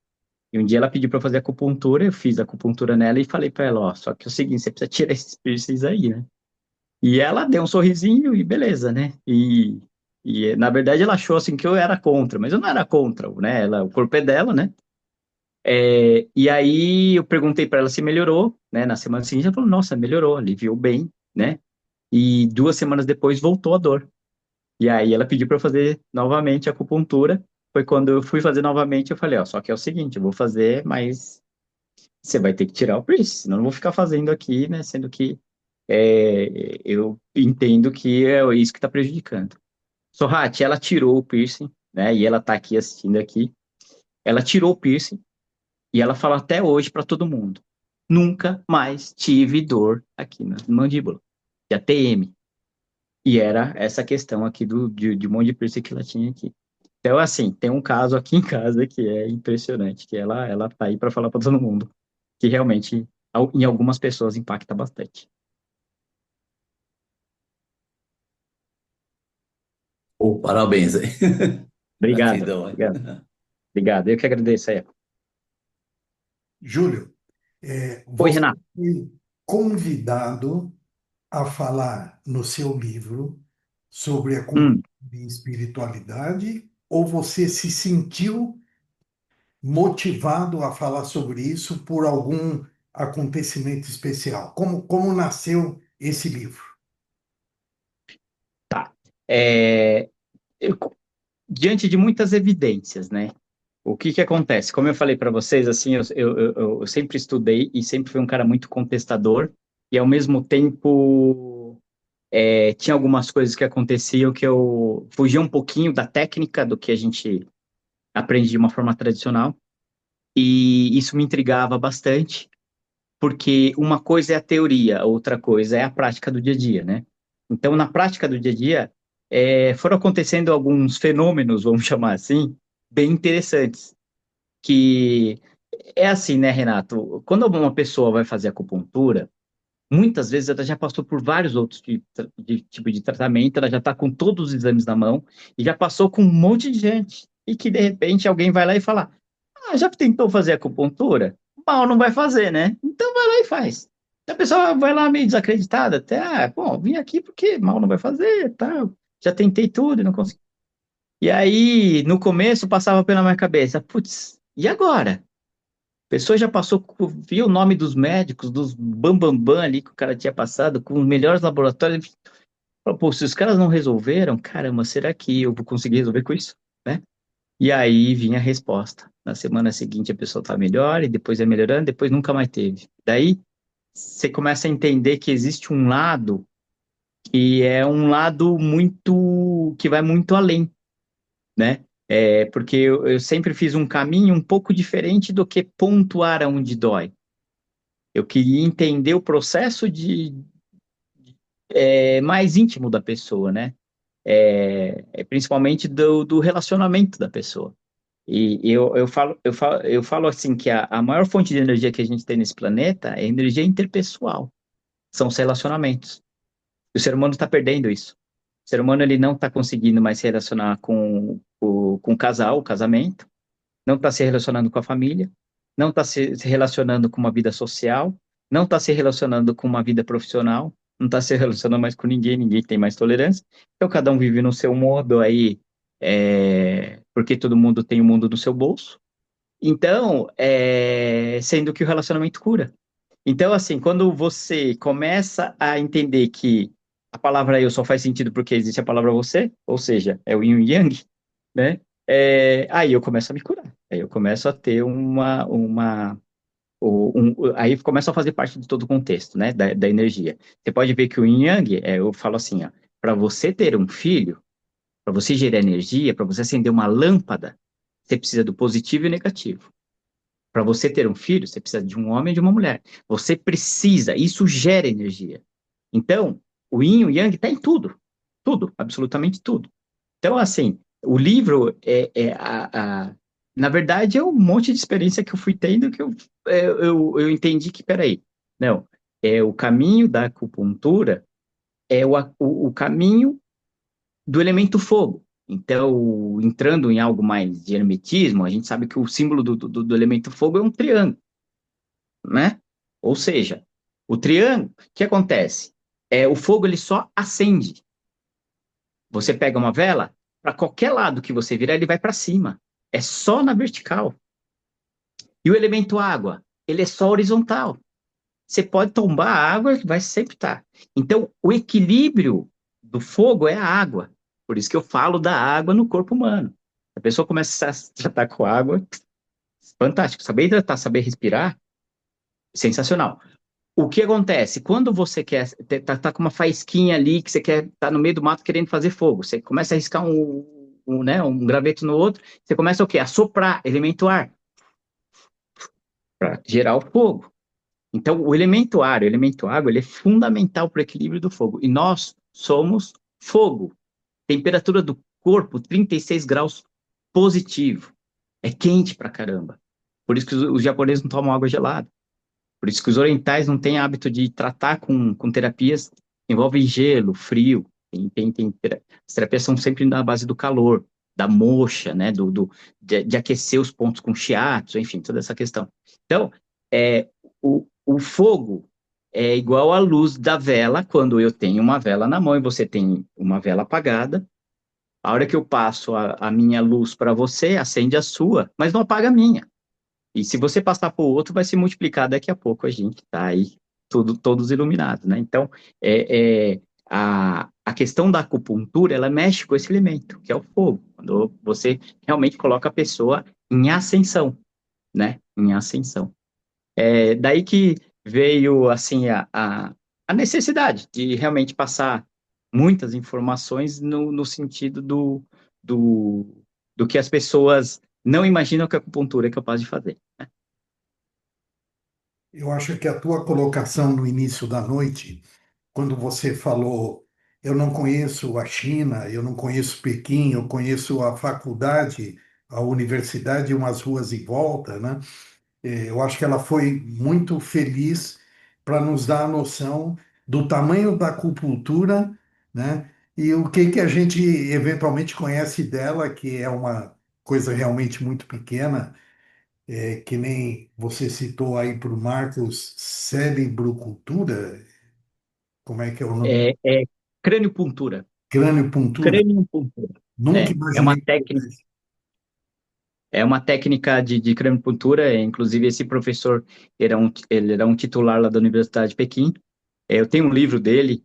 E um dia ela pediu para fazer acupuntura, eu fiz a acupuntura nela e falei para ela, ó, só que é o seguinte, você precisa tirar esses piercings aí, né? E ela deu um sorrisinho e beleza, né? E na verdade ela achou assim que eu era contra, mas eu não era contra, né? O corpo é dela, né? E aí eu perguntei para ela se melhorou, né? Na semana seguinte ela falou, nossa, melhorou, aliviou bem, né? E 2 semanas depois voltou a dor. E aí ela pediu para eu fazer novamente a acupuntura. Foi quando eu fui fazer novamente, eu falei, ó, só que é o seguinte, eu vou fazer, mas você vai ter que tirar o piercing, senão eu não vou ficar fazendo aqui, né? Sendo que eu entendo que é isso que está prejudicando. Sorrati, ela tirou o piercing, né? E ela tá aqui assistindo aqui. Ela tirou o piercing e ela fala até hoje para todo mundo: nunca mais tive dor aqui na mandíbula, de ATM. E era essa questão aqui de um monte de piercing que ela tinha aqui. Então, assim, tem um caso aqui em casa que é impressionante, que ela tá aí para falar para todo mundo, que realmente em algumas pessoas impacta bastante. Pô, parabéns aí. Obrigado, Gratidão, hein? obrigado, obrigado. Eu que agradeço aí. Júlio, Oi, você Renato. foi convidado a falar no seu livro sobre a cultura Hum, e espiritualidade, ou você se sentiu motivado a falar sobre isso por algum acontecimento especial? Como nasceu esse livro? tá. É, eu- diante de muitas evidências, né? O que que acontece? Como eu falei para vocês, assim, eu sempre estudei e sempre fui um cara muito contestador e ao mesmo tempo tinha algumas coisas que aconteciam que eu fugia um pouquinho da técnica do que a gente aprende de uma forma tradicional e isso me intrigava bastante, porque uma coisa é a teoria, outra coisa é a prática do dia a dia, né? Então, na prática do dia a dia, foram acontecendo alguns fenômenos, vamos chamar assim, bem interessantes, que é assim, né, Renato? Quando uma pessoa vai fazer acupuntura, muitas vezes ela já passou por vários outros tipos de tratamento, ela já está com todos os exames na mão e já passou com um monte de gente. E que de repente alguém vai lá e fala: ah, já tentou fazer acupuntura? Mal não vai fazer, né? Então vai lá e faz. A pessoa vai lá meio desacreditada, até, bom, vim aqui porque mal não vai fazer, tal. Já tentei tudo e não consegui. E aí, no começo, passava pela minha cabeça, putz, e agora? A pessoa já passou, viu o nome dos médicos, dos bambambam ali que o cara tinha passado, com os melhores laboratórios. Falou, pô, se os caras não resolveram, caramba, será que eu vou conseguir resolver com isso? Né? E aí vinha a resposta. Na semana seguinte a pessoa tá melhor, e depois é melhorando, depois nunca mais teve. Daí você começa a entender que existe um lado que é um lado muito, que vai muito além, né? Porque eu sempre fiz um caminho um pouco diferente do que pontuar aonde dói. Eu queria entender o processo mais íntimo da pessoa, né? Principalmente do relacionamento da pessoa. E eu falo assim que a maior fonte de energia que a gente tem nesse planeta é energia interpessoal, são os relacionamentos. E o ser humano está perdendo isso. O ser humano ele não está conseguindo mais se relacionar com o casal, o casamento, não está se relacionando com a família, não está se relacionando com uma vida social, não está se relacionando com uma vida profissional, não está se relacionando mais com ninguém, ninguém tem mais tolerância. Então, cada um vive no seu modo aí, porque todo mundo tem o mundo no seu bolso. Então, sendo que o relacionamento cura. Então, assim, quando você começa a entender que a palavra eu só faz sentido porque existe a palavra você, ou seja, é o yin e o yang, né? Aí eu começo a me curar. Aí eu começo a ter aí começa a fazer parte de todo o contexto, né? Da energia. Você pode ver que o yin e yang, eu falo assim, ó, para você ter um filho, para você gerar energia, para você acender uma lâmpada, você precisa do positivo e negativo. Para você ter um filho, você precisa de um homem e de uma mulher. Você precisa, isso gera energia. Então, o yin e o yang está em tudo. Tudo, absolutamente tudo. Então, assim, o livro na verdade, é um monte de experiência que eu fui tendo que eu entendi que, peraí, não, o caminho da acupuntura é o caminho do elemento fogo. Então, entrando em algo mais de hermetismo, a gente sabe que o símbolo do elemento fogo é um triângulo, né? Ou seja, o triângulo, o que acontece? O fogo ele só acende. Você pega uma vela, para qualquer lado que você virar, ele vai para cima. É só na vertical. E o elemento água, ele é só horizontal. Você pode tombar a água, vai sempre estar. Então, o equilíbrio do fogo é a água. Por isso que eu falo da água no corpo humano. A pessoa começa a se tratar com água, fantástico. Saber hidratar, saber respirar, sensacional. O que acontece? Quando você quer, tá com uma faísquinha ali, que você quer, tá no meio do mato querendo fazer fogo, você começa a riscar né, um graveto no outro, você começa o quê? A soprar, elemento ar, para gerar o fogo. Então, o elemento ar, o elemento água, ele é fundamental para o equilíbrio do fogo. E nós somos fogo. Temperatura do corpo, 36 graus positivo. É quente pra caramba. Por isso que os japoneses não tomam água gelada. Por isso que os orientais não têm hábito de tratar com terapias que envolvem gelo, frio. As terapias são sempre na base do calor, da moxa, né? De aquecer os pontos com shiatsu, enfim, toda essa questão. Então, o fogo é igual à luz da vela, quando eu tenho uma vela na mão e você tem uma vela apagada. A hora que eu passo a minha luz para você, acende a sua, mas não apaga a minha. E se você passar para o outro, vai se multiplicar daqui a pouco a gente está aí todos iluminados, né? Então, a questão da acupuntura, ela mexe com esse elemento, que é o fogo, quando você realmente coloca a pessoa em ascensão, né? Em ascensão. Daí que veio, assim, a necessidade de realmente passar muitas informações no sentido do, do que as pessoas não imaginam que a acupuntura é capaz de fazer. Eu acho que a tua colocação no início da noite, quando você falou, eu não conheço a China, eu não conheço Pequim, eu conheço a faculdade, a universidade e umas ruas em volta, né? Eu acho que ela foi muito feliz para nos dar a noção do tamanho da acupuntura, né? E o que que a gente eventualmente conhece dela, que é uma coisa realmente muito pequena, que nem você citou aí para o Marcos, cerebrocultura, como é que é o nome? É crâniopuntura. Crâniopuntura. Crâniopuntura. Nunca É uma imaginei que técnica. pudesse. É uma técnica de crâniopuntura, inclusive esse professor ele era um titular lá da Universidade de Pequim. Eu tenho um livro dele,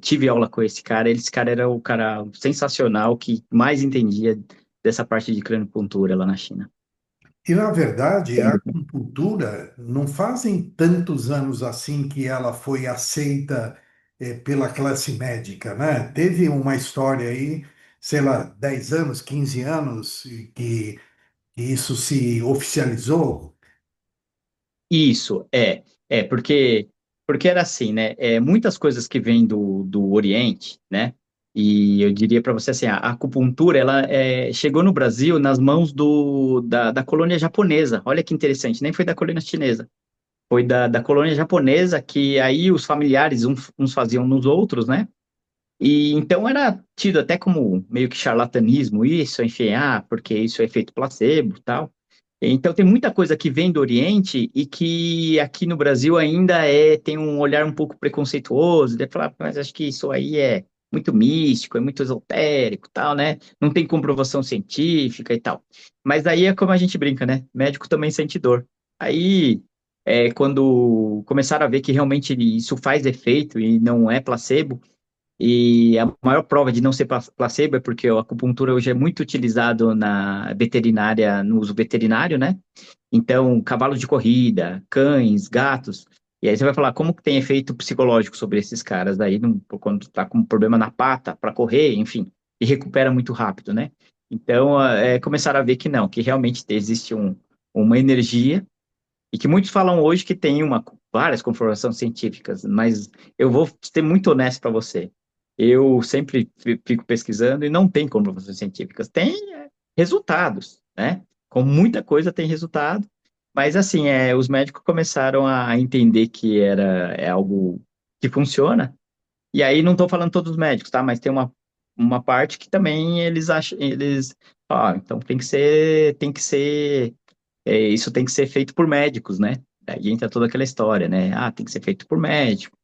tive aula com esse cara. Esse cara era o cara sensacional que mais entendia dessa parte de crâniopuntura lá na China. E, na verdade, a acupuntura não fazem tantos anos assim que ela foi aceita, pela classe médica, né? Teve uma história aí, sei lá, 10 anos, 15 anos, que isso se oficializou. Isso, porque era assim, né? Muitas coisas que vêm do Oriente, né? E eu diria para você assim, a acupuntura, ela chegou no Brasil nas mãos da colônia japonesa. Olha que interessante, nem foi da colônia chinesa. Foi da colônia japonesa que aí os familiares uns faziam nos outros, né? E então era tido até como meio que charlatanismo isso, enfim, porque isso é efeito placebo, tal. Então tem muita coisa que vem do Oriente e que aqui no Brasil ainda tem um olhar um pouco preconceituoso, de falar, mas acho que isso aí é muito místico, é muito esotérico, tal, né? Não tem comprovação científica e tal. Mas aí é como a gente brinca, né? Médico também sente dor. Aí quando começaram a ver que realmente isso faz efeito e não é placebo, e a maior prova de não ser placebo é porque a acupuntura hoje é muito utilizado na veterinária, no uso veterinário, né? Então, cavalos de corrida, cães, gatos. E aí você vai falar como que tem efeito psicológico sobre esses caras aí, quando tá com problema na pata para correr, enfim, e recupera muito rápido, né? Então, começaram a ver que não, que realmente existe uma energia e que muitos falam hoje que tem várias comprovações científicas, mas eu vou ser muito honesto para você. Eu sempre fico pesquisando e não tem comprovações científicas. Tem resultados, né? Com muita coisa tem resultado, mas assim, os médicos começaram a entender que é algo que funciona. E aí não estou falando todos os médicos, tá? Mas tem uma parte que também eles acham, então isso tem que ser feito por médicos, né? Daí entra toda aquela história, né? Ah, tem que ser feito por médico,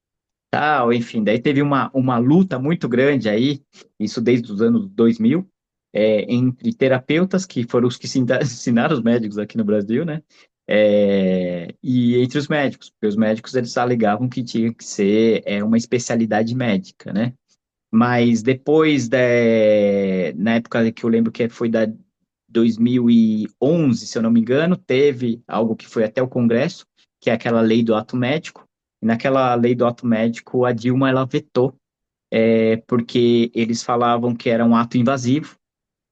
tal, enfim. Daí teve uma luta muito grande aí, isso desde os anos 2000, entre terapeutas, que foram os que ensinaram os médicos aqui no Brasil, né? E entre os médicos, porque os médicos eles alegavam que tinha que ser uma especialidade médica, né? Mas depois, na época que eu lembro que foi da 2011, se eu não me engano, teve algo que foi até o Congresso, que é aquela lei do ato médico. E naquela lei do ato médico, a Dilma ela vetou, porque eles falavam que era um ato invasivo.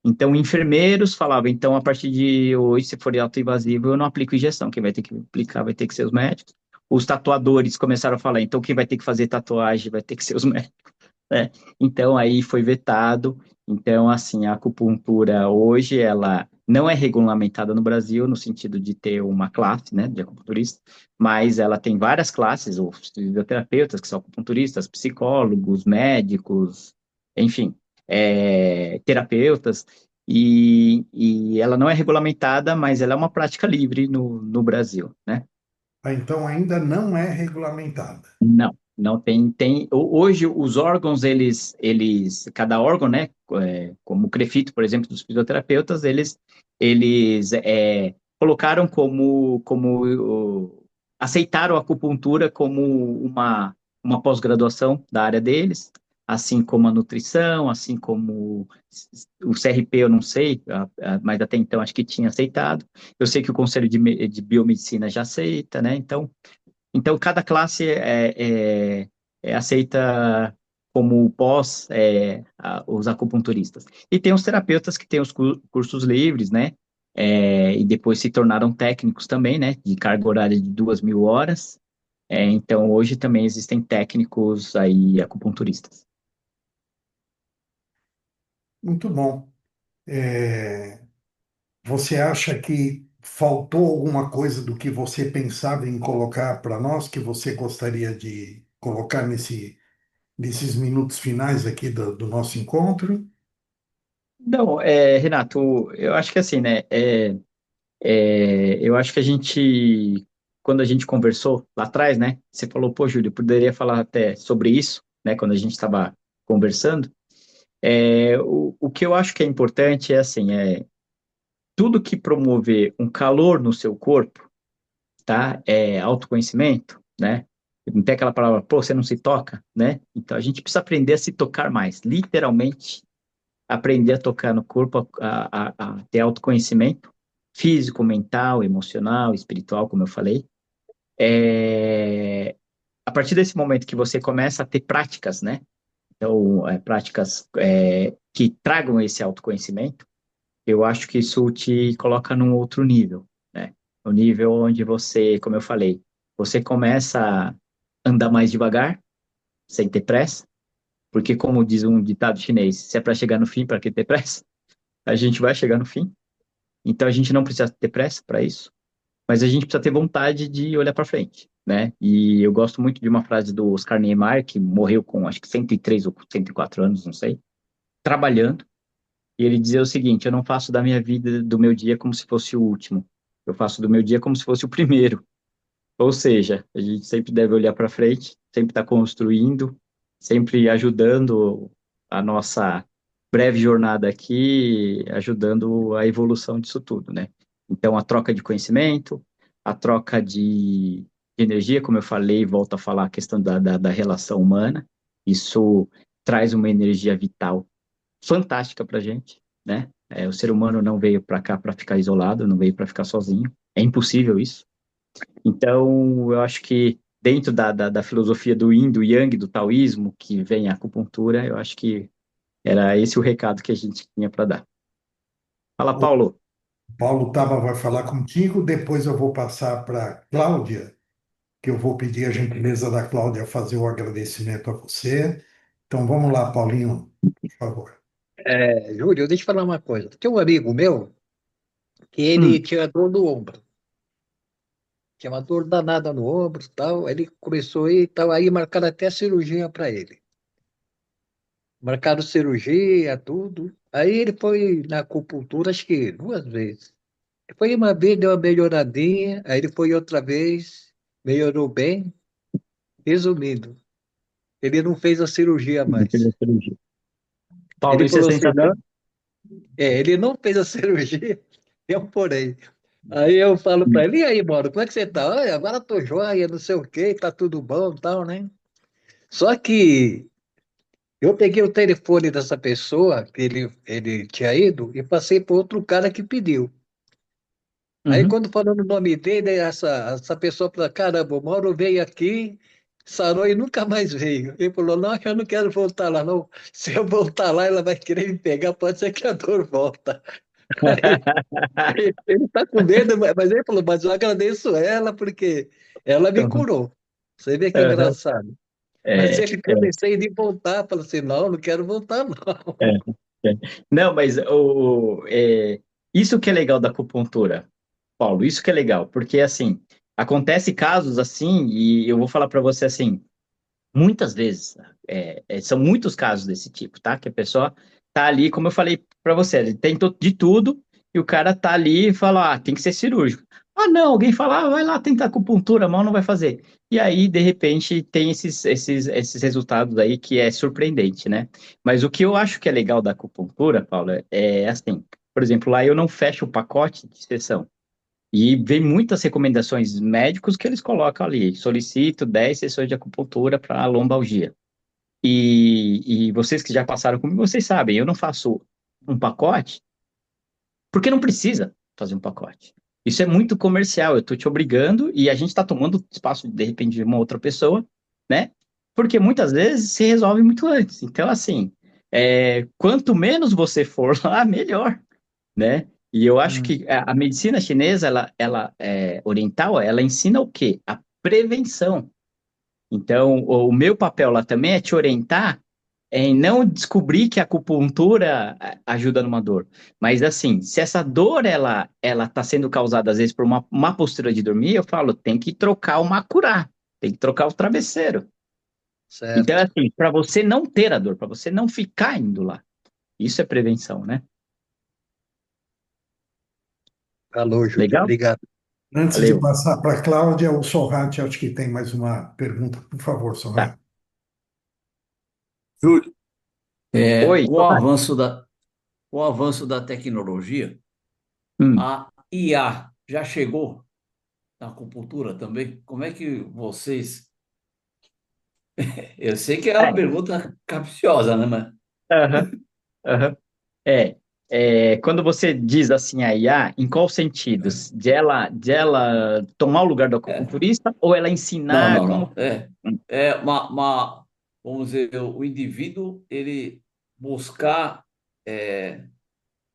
Então, enfermeiros falavam, então, a partir de hoje, se for ato invasivo, eu não aplico injeção. Quem vai ter que aplicar vai ter que ser os médicos. Os tatuadores começaram a falar, então, quem vai ter que fazer tatuagem vai ter que ser os médicos, né? Então aí foi vetado. Então, assim, a acupuntura hoje ela não é regulamentada no Brasil no sentido de ter uma classe, né, de acupunturista, mas ela tem várias classes, os fisioterapeutas que são acupunturistas, psicólogos, médicos, enfim, terapeutas, e ela não é regulamentada, mas ela é uma prática livre no Brasil, né? Ah, então ainda não é regulamentada. Não, não tem. Hoje os órgãos, cada órgão, né, como o CREFIT, por exemplo, dos fisioterapeutas, eles colocaram aceitaram a acupuntura como uma pós-graduação da área deles, assim como a nutrição, assim como o CRP, eu não sei, mas até então acho que tinha aceitado. Eu sei que o Conselho de Biomedicina já aceita, né? Então, cada classe é aceita como pós os acupunturistas. E tem os terapeutas que têm os cursos livres, né? E depois se tornaram técnicos também, né? De carga horária de 2.000 horas. Então, hoje também existem técnicos aí acupunturistas. Muito bom. É, Você acha que faltou alguma coisa do que você pensava em colocar para nós, que você gostaria de colocar nesses minutos finais aqui do nosso encontro? Não, Renato, eu acho que assim, né? Eu acho que quando a gente conversou lá atrás, né? Você falou, pô, Júlio, eu poderia falar até sobre isso, né? Quando a gente estava conversando. O que eu acho que é importante é assim, tudo que promover um calor no seu corpo, tá? É autoconhecimento, né? Não tem aquela palavra, pô, você não se toca, né? Então a gente precisa aprender a se tocar mais, literalmente aprender a tocar no corpo, a ter autoconhecimento físico, mental, emocional, espiritual, como eu falei. A partir desse momento que você começa a ter práticas, né? Então, práticas que tragam esse autoconhecimento, eu acho que isso te coloca num outro nível, né? O nível onde você, como eu falei, você começa a andar mais devagar, sem ter pressa, porque como diz um ditado chinês, se é para chegar no fim, para que ter pressa? A gente vai chegar no fim. Então a gente não precisa ter pressa para isso, mas a gente precisa ter vontade de olhar para frente, né? E eu gosto muito de uma frase do Oscar Niemeyer, que morreu com acho que 103 ou 104 anos, não sei, trabalhando. E ele dizia o seguinte: eu não faço da minha vida, do meu dia, como se fosse o último. Eu faço do meu dia como se fosse o primeiro. Ou seja, a gente sempre deve olhar para frente, sempre estar construindo, sempre ajudando a nossa breve jornada aqui, ajudando a evolução disso tudo, né? Então, a troca de conhecimento, a troca de energia, como eu falei, volto a falar a questão da relação humana, isso traz uma energia vital fantástica para a gente, né? O ser humano não veio para cá para ficar isolado, não veio para ficar sozinho, é impossível isso. Então, eu acho que dentro da filosofia do Yin, do Yang, do Taoísmo, que vem a acupuntura, eu acho que era esse o recado que a gente tinha para dar. Fala, O Paulo. Paulo Taba vai falar contigo, depois eu vou passar para a Cláudia, que eu vou pedir a gentileza da Cláudia fazer o agradecimento a você. Então vamos lá, Paulinho, por favor. Júlio, deixa eu falar uma coisa. Tem um amigo meu que ele Hum, tinha dor no ombro. Tinha uma dor danada no ombro e tal. Aí ele começou a ir, tal, aí marcaram até cirurgia para ele. marcaram cirurgia, tudo. Aí ele foi na acupuntura, acho que 2 vezes. Foi uma vez, deu uma melhoradinha, aí ele foi outra vez, melhorou bem. Resumindo, ele não fez a cirurgia mais. Paulo, Ele isso é falou assim, sensacional. não, ele não fez a cirurgia, eu porém. Aí eu falo para ele, e aí, Mauro, como é que você tá? "Olha, agora tô joia, não sei o quê, tá tudo bom e tal, né? Só que eu peguei o telefone dessa pessoa, que ele tinha ido, e passei para outro cara que pediu. Aí, Uhum. quando falando o nome dele, essa pessoa falou: caramba, o Mauro veio aqui, sarou e nunca mais veio. Ele falou: não, eu não quero voltar lá, não. Se eu voltar lá, ela vai querer me pegar, pode ser que a dor volta. Aí, ele está com medo, mas ele falou: mas eu agradeço ela, porque ela me Uhum. curou. Você vê que Uhum. engraçado. Mas É, ele com receio de voltar, falou assim: não, não quero voltar, é, não. é. Não, mas isso que é legal da acupuntura, Paulo, isso que é legal, porque assim, acontece casos assim, e eu vou falar para você assim, muitas vezes, são muitos casos desse tipo, tá? Que a pessoa tá ali, como eu falei para você, ele tem de tudo, e o cara tá ali e fala, tem que ser cirúrgico. Ah, não, alguém fala, vai lá tentar acupuntura, mal não vai fazer. E aí, de repente, tem esses resultados aí que é surpreendente, né? Mas o que eu acho que é legal da acupuntura, Paulo, é assim, por exemplo, lá eu não fecho o pacote de sessão. E vem muitas recomendações médicos que eles colocam ali. Solicito 10 sessões de acupuntura para lombalgia. E vocês que já passaram comigo, vocês sabem, eu não faço um pacote porque não precisa fazer um pacote. Isso é muito comercial, eu estou te obrigando e a gente está tomando espaço, de repente, de uma outra pessoa, né? Porque muitas vezes se resolve muito antes. Então, assim, quanto menos você for lá, melhor, né? E eu acho Hum, que a medicina chinesa, ela oriental, ela ensina o quê? A prevenção. Então, o meu papel lá também é te orientar em não descobrir que a acupuntura ajuda numa dor, mas assim, se essa dor ela está sendo causada às vezes por uma má postura de dormir, eu falo, tem que trocar o macurá, tem que trocar o travesseiro. Então, certo. assim, para você não ter a dor, para você não ficar indo lá, isso é prevenção, né? Falou, Júlio. Legal? Obrigado. Antes de Valeu. passar para a Cláudia, o Sorrati, acho que tem mais uma pergunta. Por favor, Tá. Sorrati. Júlio, Oi, com o avanço da tecnologia, hum, a IA já chegou na acupuntura também? Como é que vocês. Eu sei que é uma é, pergunta capciosa, né? Mas aham, aham. É, quando você diz assim a IA, em qual sentido? De ela tomar o lugar do é, acupunturista ou ela não, ensinar não, como. não. É vamos dizer, o indivíduo ele buscar é,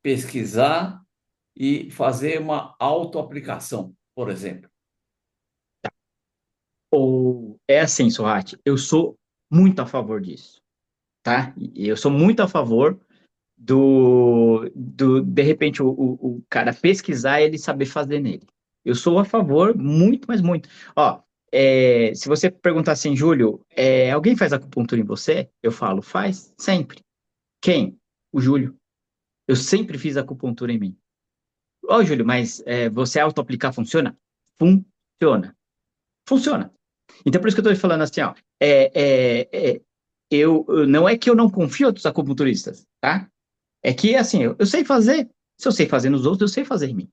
pesquisar e fazer uma autoaplicação, por exemplo. Ou é assim, Sorrati, eu sou muito a favor disso, tá? E eu sou muito a favor de repente, o cara pesquisar e ele saber fazer nele. Eu sou a favor, muito, mas muito. Ó, se você perguntar assim, Júlio, alguém faz acupuntura em você? Eu falo, faz, sempre. Quem? O Júlio. Eu sempre fiz acupuntura em mim. Ó, Júlio, mas você auto-aplicar funciona? Funciona. Funciona. Então, por isso que eu estou falando assim, ó, não é que eu não confio em outros acupunturistas, tá? É que, assim, eu sei fazer. Se eu sei fazer nos outros, eu sei fazer em mim.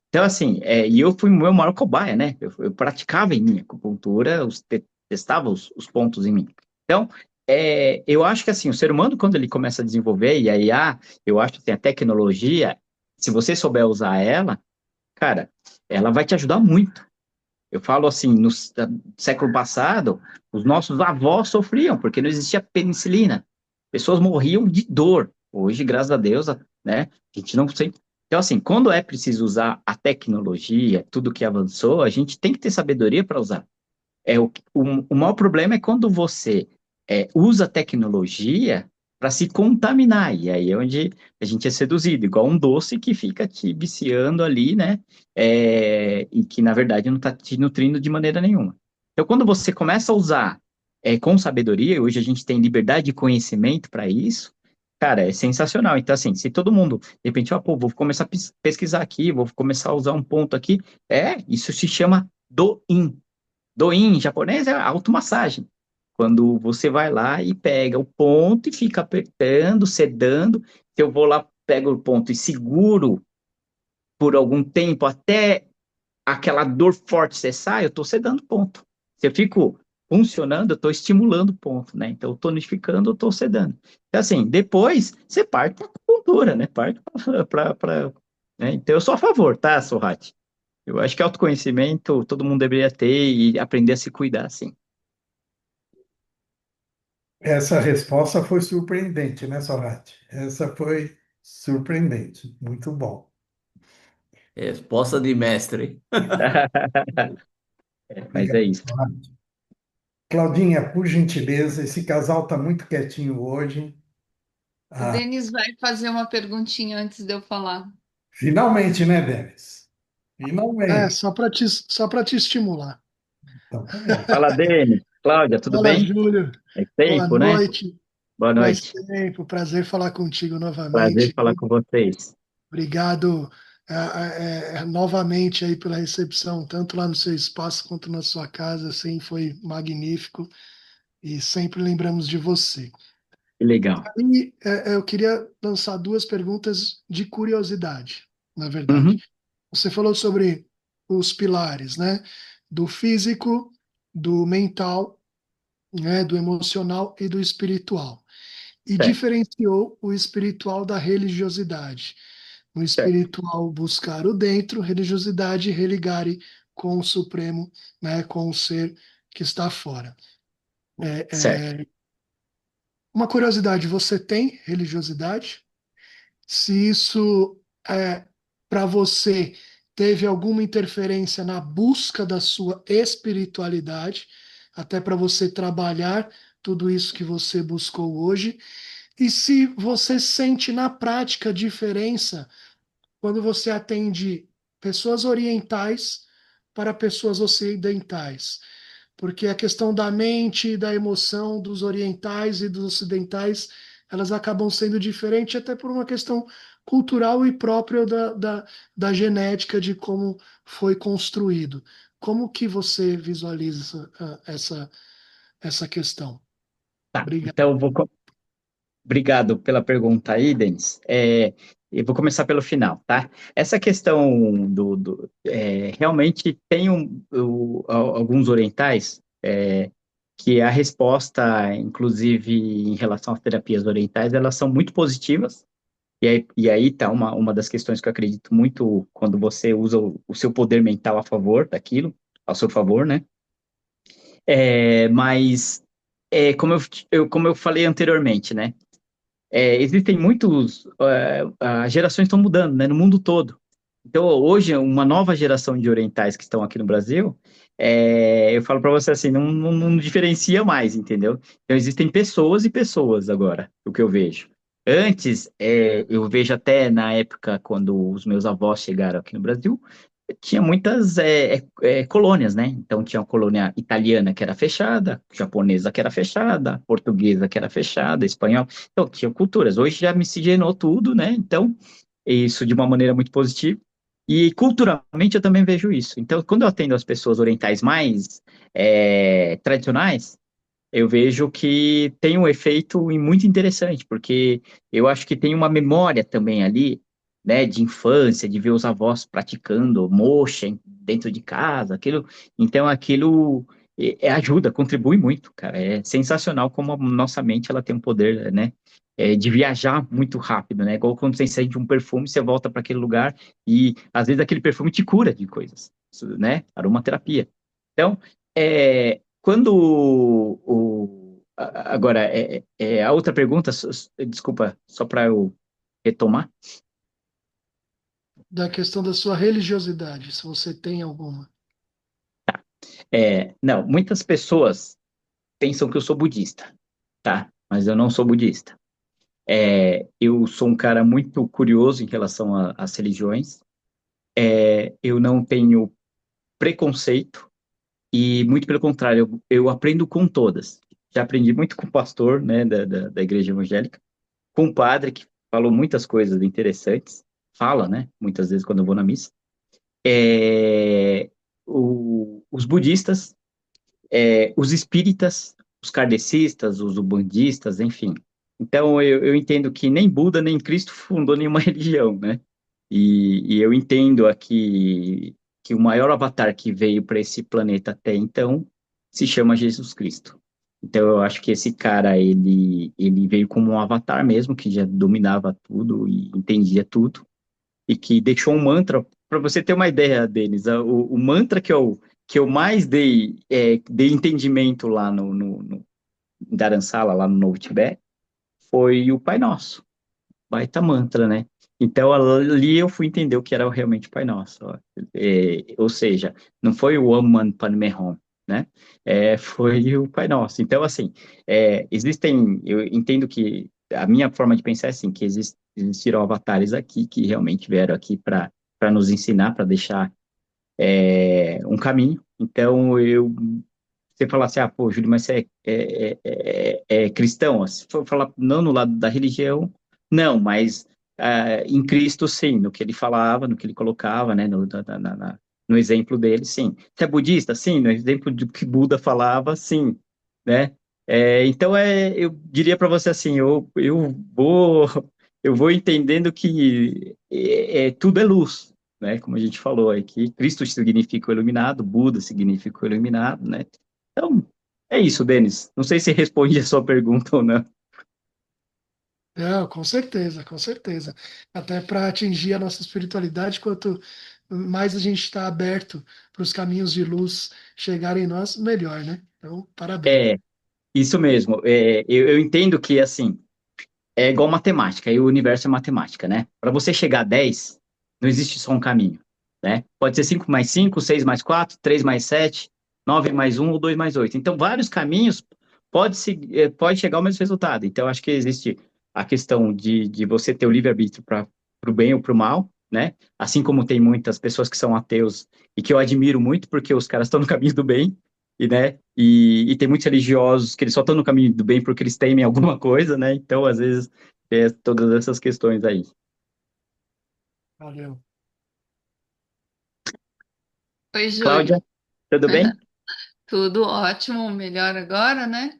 Então, assim, e eu fui o meu maior cobaia, né? Eu praticava em mim acupuntura, testava os pontos em mim. Então, eu acho que, assim, o ser humano, quando ele começa a desenvolver, e aí, eu acho que tem a tecnologia, se você souber usar ela, cara, ela vai te ajudar muito. Eu falo assim, no século passado, os nossos avós sofriam, porque não existia penicilina. Pessoas morriam de dor. Hoje, graças a Deus, né, a gente não sei. Então, assim, quando é preciso usar a tecnologia, tudo que avançou, a gente tem que ter sabedoria para usar. O maior problema é quando você usa a tecnologia para se contaminar, e aí é onde a gente é seduzido, igual um doce que fica te viciando ali, né? E que, na verdade, não está te nutrindo de maneira nenhuma. Então, quando você começa a usar com sabedoria, e hoje a gente tem liberdade de conhecimento para isso, cara, é sensacional. Então, assim, se todo mundo, de repente, pô, vou começar a pesquisar aqui, vou começar a usar um ponto aqui, isso se chama do-in. Do-in em japonês é automassagem. Quando você vai lá e pega o ponto e fica apertando, sedando, se eu vou lá, pego o ponto e seguro por algum tempo até aquela dor forte cessar, eu estou sedando ponto. Se eu fico funcionando, eu estou estimulando ponto, né? Então, tonificando, eu estou sedando. Então, assim, depois você parte para a acupuntura, né? Parte para. Né? Então, eu sou a favor, tá, Sorrati? Eu acho que autoconhecimento todo mundo deveria ter e aprender a se cuidar, assim. Essa resposta foi surpreendente, né, Sorati? Essa foi surpreendente. Muito bom. Resposta de mestre. Mas é Obrigado, isso. Sorati. Claudinha, por gentileza, esse casal está muito quietinho hoje. O Ah, Denis vai fazer uma perguntinha antes de eu falar. finalmente, né, Denis? Finalmente. Só para te estimular. Então, tá bom. Fala, Dene. Cláudia, tudo Fala, bem? Júlio. É Boa tempo, né? noite. Boa Faz noite. tempo. Prazer falar contigo Prazer novamente. falar com vocês. Obrigado novamente aí pela recepção, tanto lá no seu espaço quanto na sua casa. Assim, foi magnífico e sempre lembramos de você. Que legal. E eu queria lançar duas perguntas de curiosidade, na verdade. Uhum, Você falou sobre os pilares, né? Do físico, do mental, né? Do emocional e do espiritual. E certo, diferenciou o espiritual da religiosidade. No certo, espiritual, buscar o dentro, religiosidade, religare com o Supremo, né? Com o ser que está fora. certo. Uma curiosidade, você tem religiosidade? Se isso para você teve alguma interferência na busca da sua espiritualidade, até para você trabalhar tudo isso que você buscou hoje, e se você sente na prática diferença quando você atende pessoas orientais para pessoas ocidentais. Porque a questão da mente e da emoção dos orientais e dos ocidentais, elas acabam sendo diferentes até por uma questão cultural e própria da genética de como foi construído. Como que você visualiza essa questão? Tá, Obrigado. então obrigado pela pergunta aí, Denis. Eu vou começar pelo final, tá? Essa questão realmente tem alguns orientais que a resposta, inclusive em relação às terapias orientais, elas são muito positivas. E aí tá uma das questões que eu acredito muito quando você usa o seu poder mental a favor daquilo, ao seu favor, né? Mas como eu falei anteriormente, né? Existem muitos. As gerações estão mudando, né, no mundo todo. Então, hoje, uma nova geração de orientais que estão aqui no Brasil, eu falo para você assim, não diferencia mais, entendeu? Então, existem pessoas e pessoas agora, o que eu vejo. Antes, eu vejo até na época, quando os meus avós chegaram aqui no Brasil, tinha muitas colônias, né? Então tinha a colônia italiana que era fechada, japonesa que era fechada, portuguesa que era fechada, espanhol. Então tinha culturas. Hoje já miscigenou tudo, né? Então isso de uma maneira muito positiva. E culturalmente eu também vejo isso. Então quando eu atendo as pessoas orientais mais tradicionais, eu vejo que tem um efeito muito interessante, porque eu acho que tem uma memória também ali, né, de infância, de ver os avós praticando moxa dentro de casa, aquilo, então aquilo ajuda, contribui muito, cara, é sensacional como a nossa mente, ela tem um poder, né, de viajar muito rápido, né, igual quando você sente um perfume, você volta para aquele lugar e às vezes aquele perfume te cura de coisas, né, aromaterapia. Então, quando agora, a outra pergunta, desculpa, só para eu retomar. Da questão da sua religiosidade, se você tem alguma. Não, muitas pessoas pensam que eu sou budista, tá? Mas eu não sou budista. Eu sou um cara muito curioso em relação às religiões. Eu não tenho preconceito e, muito pelo contrário, eu aprendo com todas. já aprendi muito com o pastor, né, da igreja evangélica, com o padre que falou muitas coisas interessantes, fala, né, muitas vezes quando eu vou na missa. Os budistas, os espíritas, os kardecistas, os umbandistas, enfim. Então, eu entendo que nem Buda, nem Cristo fundou nenhuma religião, né? E eu entendo aqui que o maior avatar que veio para esse planeta até então se chama Jesus Cristo. Então, eu acho que esse cara, ele veio como um avatar mesmo, que já dominava tudo e entendia tudo, e que deixou um mantra, para você ter uma ideia, Denis, o mantra que eu mais dei entendimento lá no em Dharamsala, lá no Novo Tibete, foi o Pai Nosso, baita mantra, né? Então ali eu fui entender o que era realmente o Pai Nosso, ó. Ou seja, não foi o Om Mani Padme Hum, né? Foi o Pai Nosso. Então assim, eu entendo que a minha forma de pensar é assim, que existiram avatares aqui que realmente vieram aqui para nos ensinar, para deixar um caminho. Então você falar assim, pô, Júlio, mas você é cristão? Se for falar não no lado da religião, não, mas em Cristo, sim, no que ele falava, no que ele colocava, né, no exemplo dele, sim. Você é budista? Sim, no exemplo do que Buda falava, sim, né? Então, eu diria para você assim, eu vou entendendo que tudo é luz, né? Como a gente falou aqui, Cristo significa o iluminado, Buda significa o iluminado, né? Então, é isso, Denis. Não sei se responde a sua pergunta ou não. Não, com certeza, com certeza. Até para atingir a nossa espiritualidade, quanto mais a gente está aberto para os caminhos de luz chegarem em nós, melhor, né? Então, parabéns. É, isso mesmo. Eu entendo que, assim, é igual matemática, e o universo é matemática, né? Para você chegar a 10, não existe só um caminho, né? Pode ser 5 mais 5, 6 mais 4, 3 mais 7, 9 mais um ou 2 mais 8. Então, vários caminhos pode chegar ao mesmo resultado. Então, acho que existe a questão de você ter o livre-arbítrio para o bem ou para o mal, né? Assim como tem muitas pessoas que são ateus e que eu admiro muito, porque os caras estão no caminho do bem, e tem muitos religiosos que eles só estão no caminho do bem porque eles temem alguma coisa, né? Então, às vezes, todas essas questões aí. Valeu. Oi, Cláudia, Júlio. tudo bem? Tudo ótimo, melhor agora, né?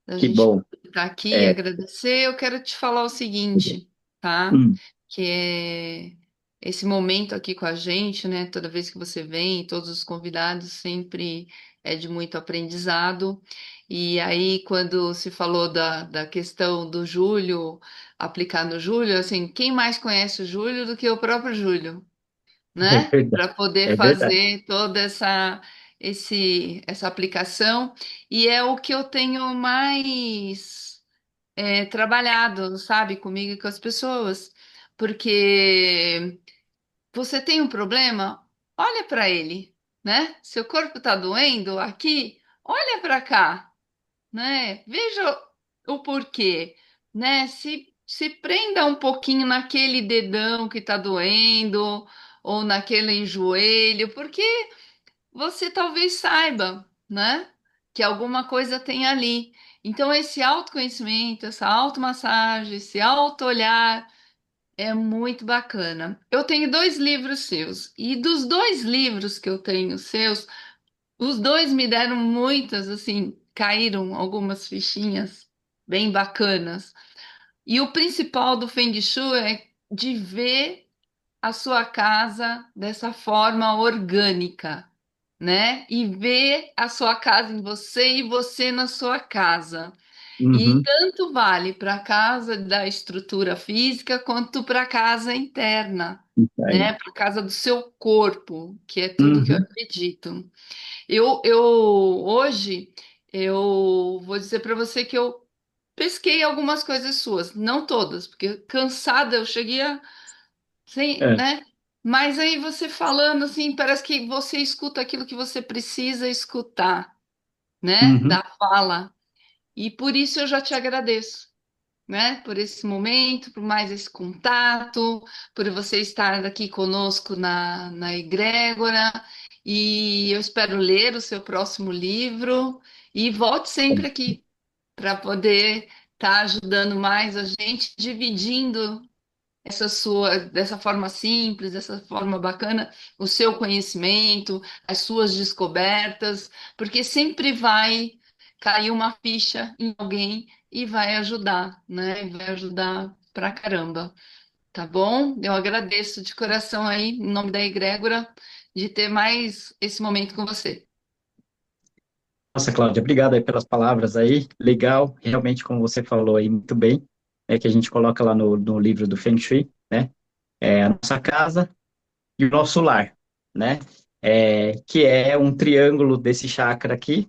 Da Que gente bom. estar aqui e É, agradecer. Eu quero te falar o seguinte, tá? hum, Que é esse momento aqui com a gente, né? Toda vez que você vem, todos os convidados sempre é de muito aprendizado. E aí, quando se falou da questão do Júlio, aplicar no Júlio, assim, quem mais conhece o Júlio do que o próprio Júlio? é Né? verdade. Para poder É verdade. fazer toda essa aplicação. E é o que eu tenho mais trabalhado, sabe, comigo e com as pessoas. Porque você tem um problema, olha para ele, né? Seu corpo está doendo aqui, olha para cá, né? Veja o porquê, né? Se prenda um pouquinho naquele dedão que está doendo ou naquele joelho, porque você talvez saiba, né? Que alguma coisa tem ali. Então, esse autoconhecimento, essa automassagem, esse auto-olhar é muito bacana. Eu tenho dois livros seus, e dos dois livros que eu tenho seus, os dois me deram muitas, assim, caíram algumas fichinhas bem bacanas. E o principal do Feng Shui é de ver a sua casa dessa forma orgânica, né? E ver a sua casa em você e você na sua casa. E Uhum, tanto vale para a casa da estrutura física quanto para a casa interna, isso né? aí. Para a casa do seu corpo, que é tudo que eu Uhum, acredito. Hoje eu vou dizer para você que eu pesquei algumas coisas suas, não todas, porque cansada eu cheguei a, sem, é, né? Mas aí você falando assim, parece que você escuta aquilo que você precisa escutar, né? uhum. Da fala. E por isso eu já te agradeço, né? Por esse momento, por mais esse contato, por você estar aqui conosco na Egrégora. E eu espero ler o seu próximo livro E volte sempre aqui para poder estar ajudando mais a gente, dividindo dessa forma simples, dessa forma bacana, o seu conhecimento, as suas descobertas, porque sempre vai cair uma ficha em alguém e vai ajudar, né? Vai ajudar pra caramba, tá bom? Eu agradeço de coração aí, em nome da egrégora, de ter mais esse momento com você. Nossa, Cláudia, obrigado aí pelas palavras aí. Legal, realmente, como você falou aí muito bem, é que a gente coloca lá no livro do Feng Shui, né? É a nossa casa e o nosso lar, né? Que é um triângulo desse chakra aqui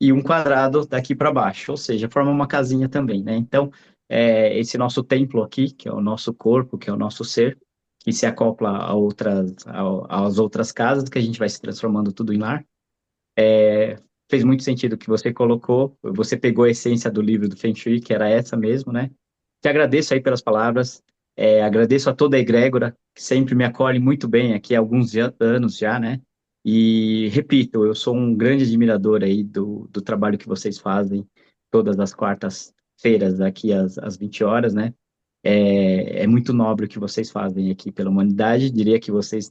e um quadrado daqui para baixo, ou seja, forma uma casinha também, né? Então, esse nosso templo aqui, que é o nosso corpo, que é o nosso ser, que se acopla às outras casas, que a gente vai se transformando tudo em lar. Fez muito sentido o que você colocou, você pegou a essência do livro do Feng Shui, que era essa mesmo, né? Te agradeço aí pelas palavras, agradeço a toda a egrégora, que sempre me acolhe muito bem aqui há alguns anos já, né? E repito, eu sou um grande admirador aí do trabalho que vocês fazem todas as quartas-feiras, aqui às 20 horas, né? É muito nobre o que vocês fazem aqui pela humanidade, diria que vocês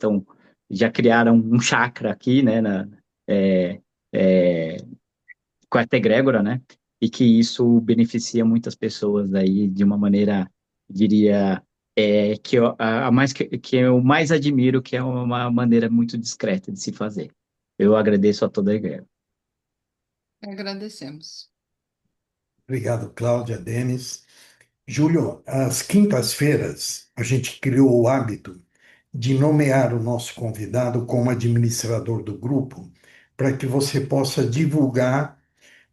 já criaram um chakra aqui, né? É, é, com a egrégora, né? E que isso beneficia muitas pessoas aí de uma maneira, diria, que eu mais admiro, que é uma maneira muito discreta de se fazer. Eu agradeço a toda a egrégora. Agradecemos. Obrigado, Cláudia, Denis. Júlio, às quintas-feiras, a gente criou o hábito de nomear o nosso convidado como administrador do grupo, para que você possa divulgar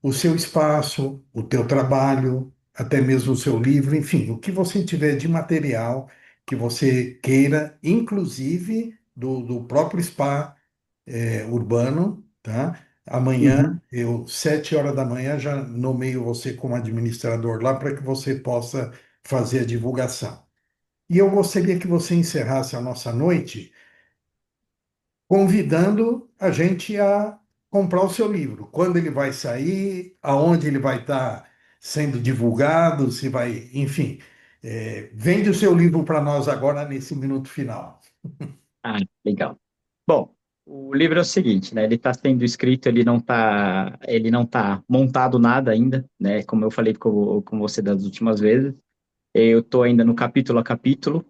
o seu espaço, o teu trabalho, até mesmo o seu livro, enfim, o que você tiver de material que você queira, inclusive do próprio spa urbano, tá? Amanhã, Uhum. 7 horas da manhã, já nomeio você como administrador lá para que você possa fazer a divulgação. E eu gostaria que você encerrasse a nossa noite convidando a gente a comprar o seu livro. Quando ele vai sair, aonde ele vai estar sendo divulgado, se vai, enfim. Vende o seu livro para nós agora nesse minuto final. Ah, legal. Bom, o livro é o seguinte, né? Ele está sendo escrito, ele não tá montado nada ainda, né? Como eu falei com você das últimas vezes. Eu estou ainda no capítulo a capítulo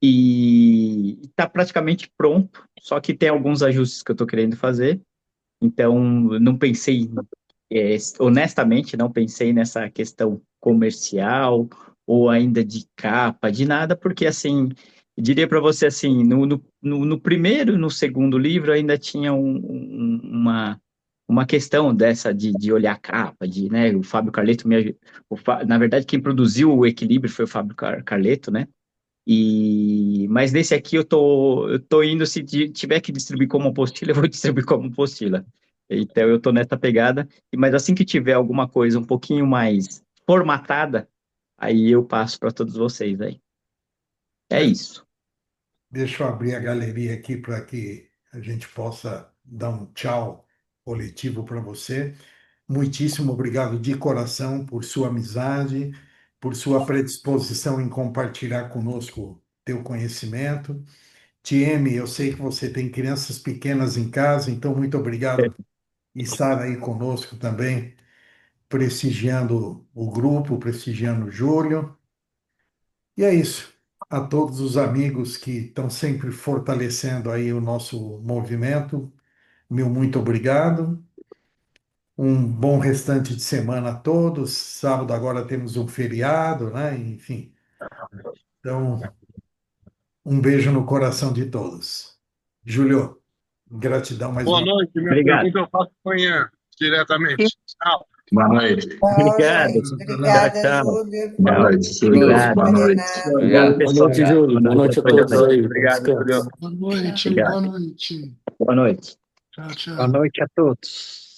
e está praticamente pronto, só que tem alguns ajustes que eu estou querendo fazer. Então, não pensei, honestamente, não pensei nessa questão comercial ou ainda de capa, de nada, porque, assim, eu diria para você, assim, no primeiro e no segundo livro ainda tinha uma questão dessa de olhar a capa, né, o Fábio Carleto, na verdade, quem produziu o Equilíbrio foi o Fábio Carleto, né, mas nesse aqui eu tô indo, se tiver que distribuir como apostila, eu vou distribuir como apostila. Então eu tô nessa pegada, mas assim que tiver alguma coisa um pouquinho mais formatada, aí eu passo para todos vocês aí. É isso. Deixa eu abrir a galeria aqui para que a gente possa dar um tchau coletivo para você. Muitíssimo obrigado de coração por sua amizade, por sua predisposição em compartilhar conosco teu conhecimento. Tieme, eu sei que você tem crianças pequenas em casa, então muito obrigado por estar aí conosco também, prestigiando o grupo, prestigiando o Júlio. E é isso. A todos os amigos que estão sempre fortalecendo aí o nosso movimento, meu muito obrigado. Um bom restante de semana a todos. Sábado agora temos um feriado, né? Enfim. Então, um beijo no coração de todos. Júlio, gratidão mais Boa uma. noite. Minha Obrigado. pergunta eu faço amanhã, diretamente. Tchau. Boa noite. Tchau, Obrigado. gente. Tchau, Obrigada, tchau. Júlio. Boa Tchau. noite. Obrigado. Boa noite. Renato. Obrigado, Boa pessoal. noite, Júlio. Boa Boa noite noite a a todos todos. aí. Bom Obrigado, descanso. Júlio. Boa noite, Obrigado. boa noite. Boa noite. Tchau, Boa tchau. noite a todos.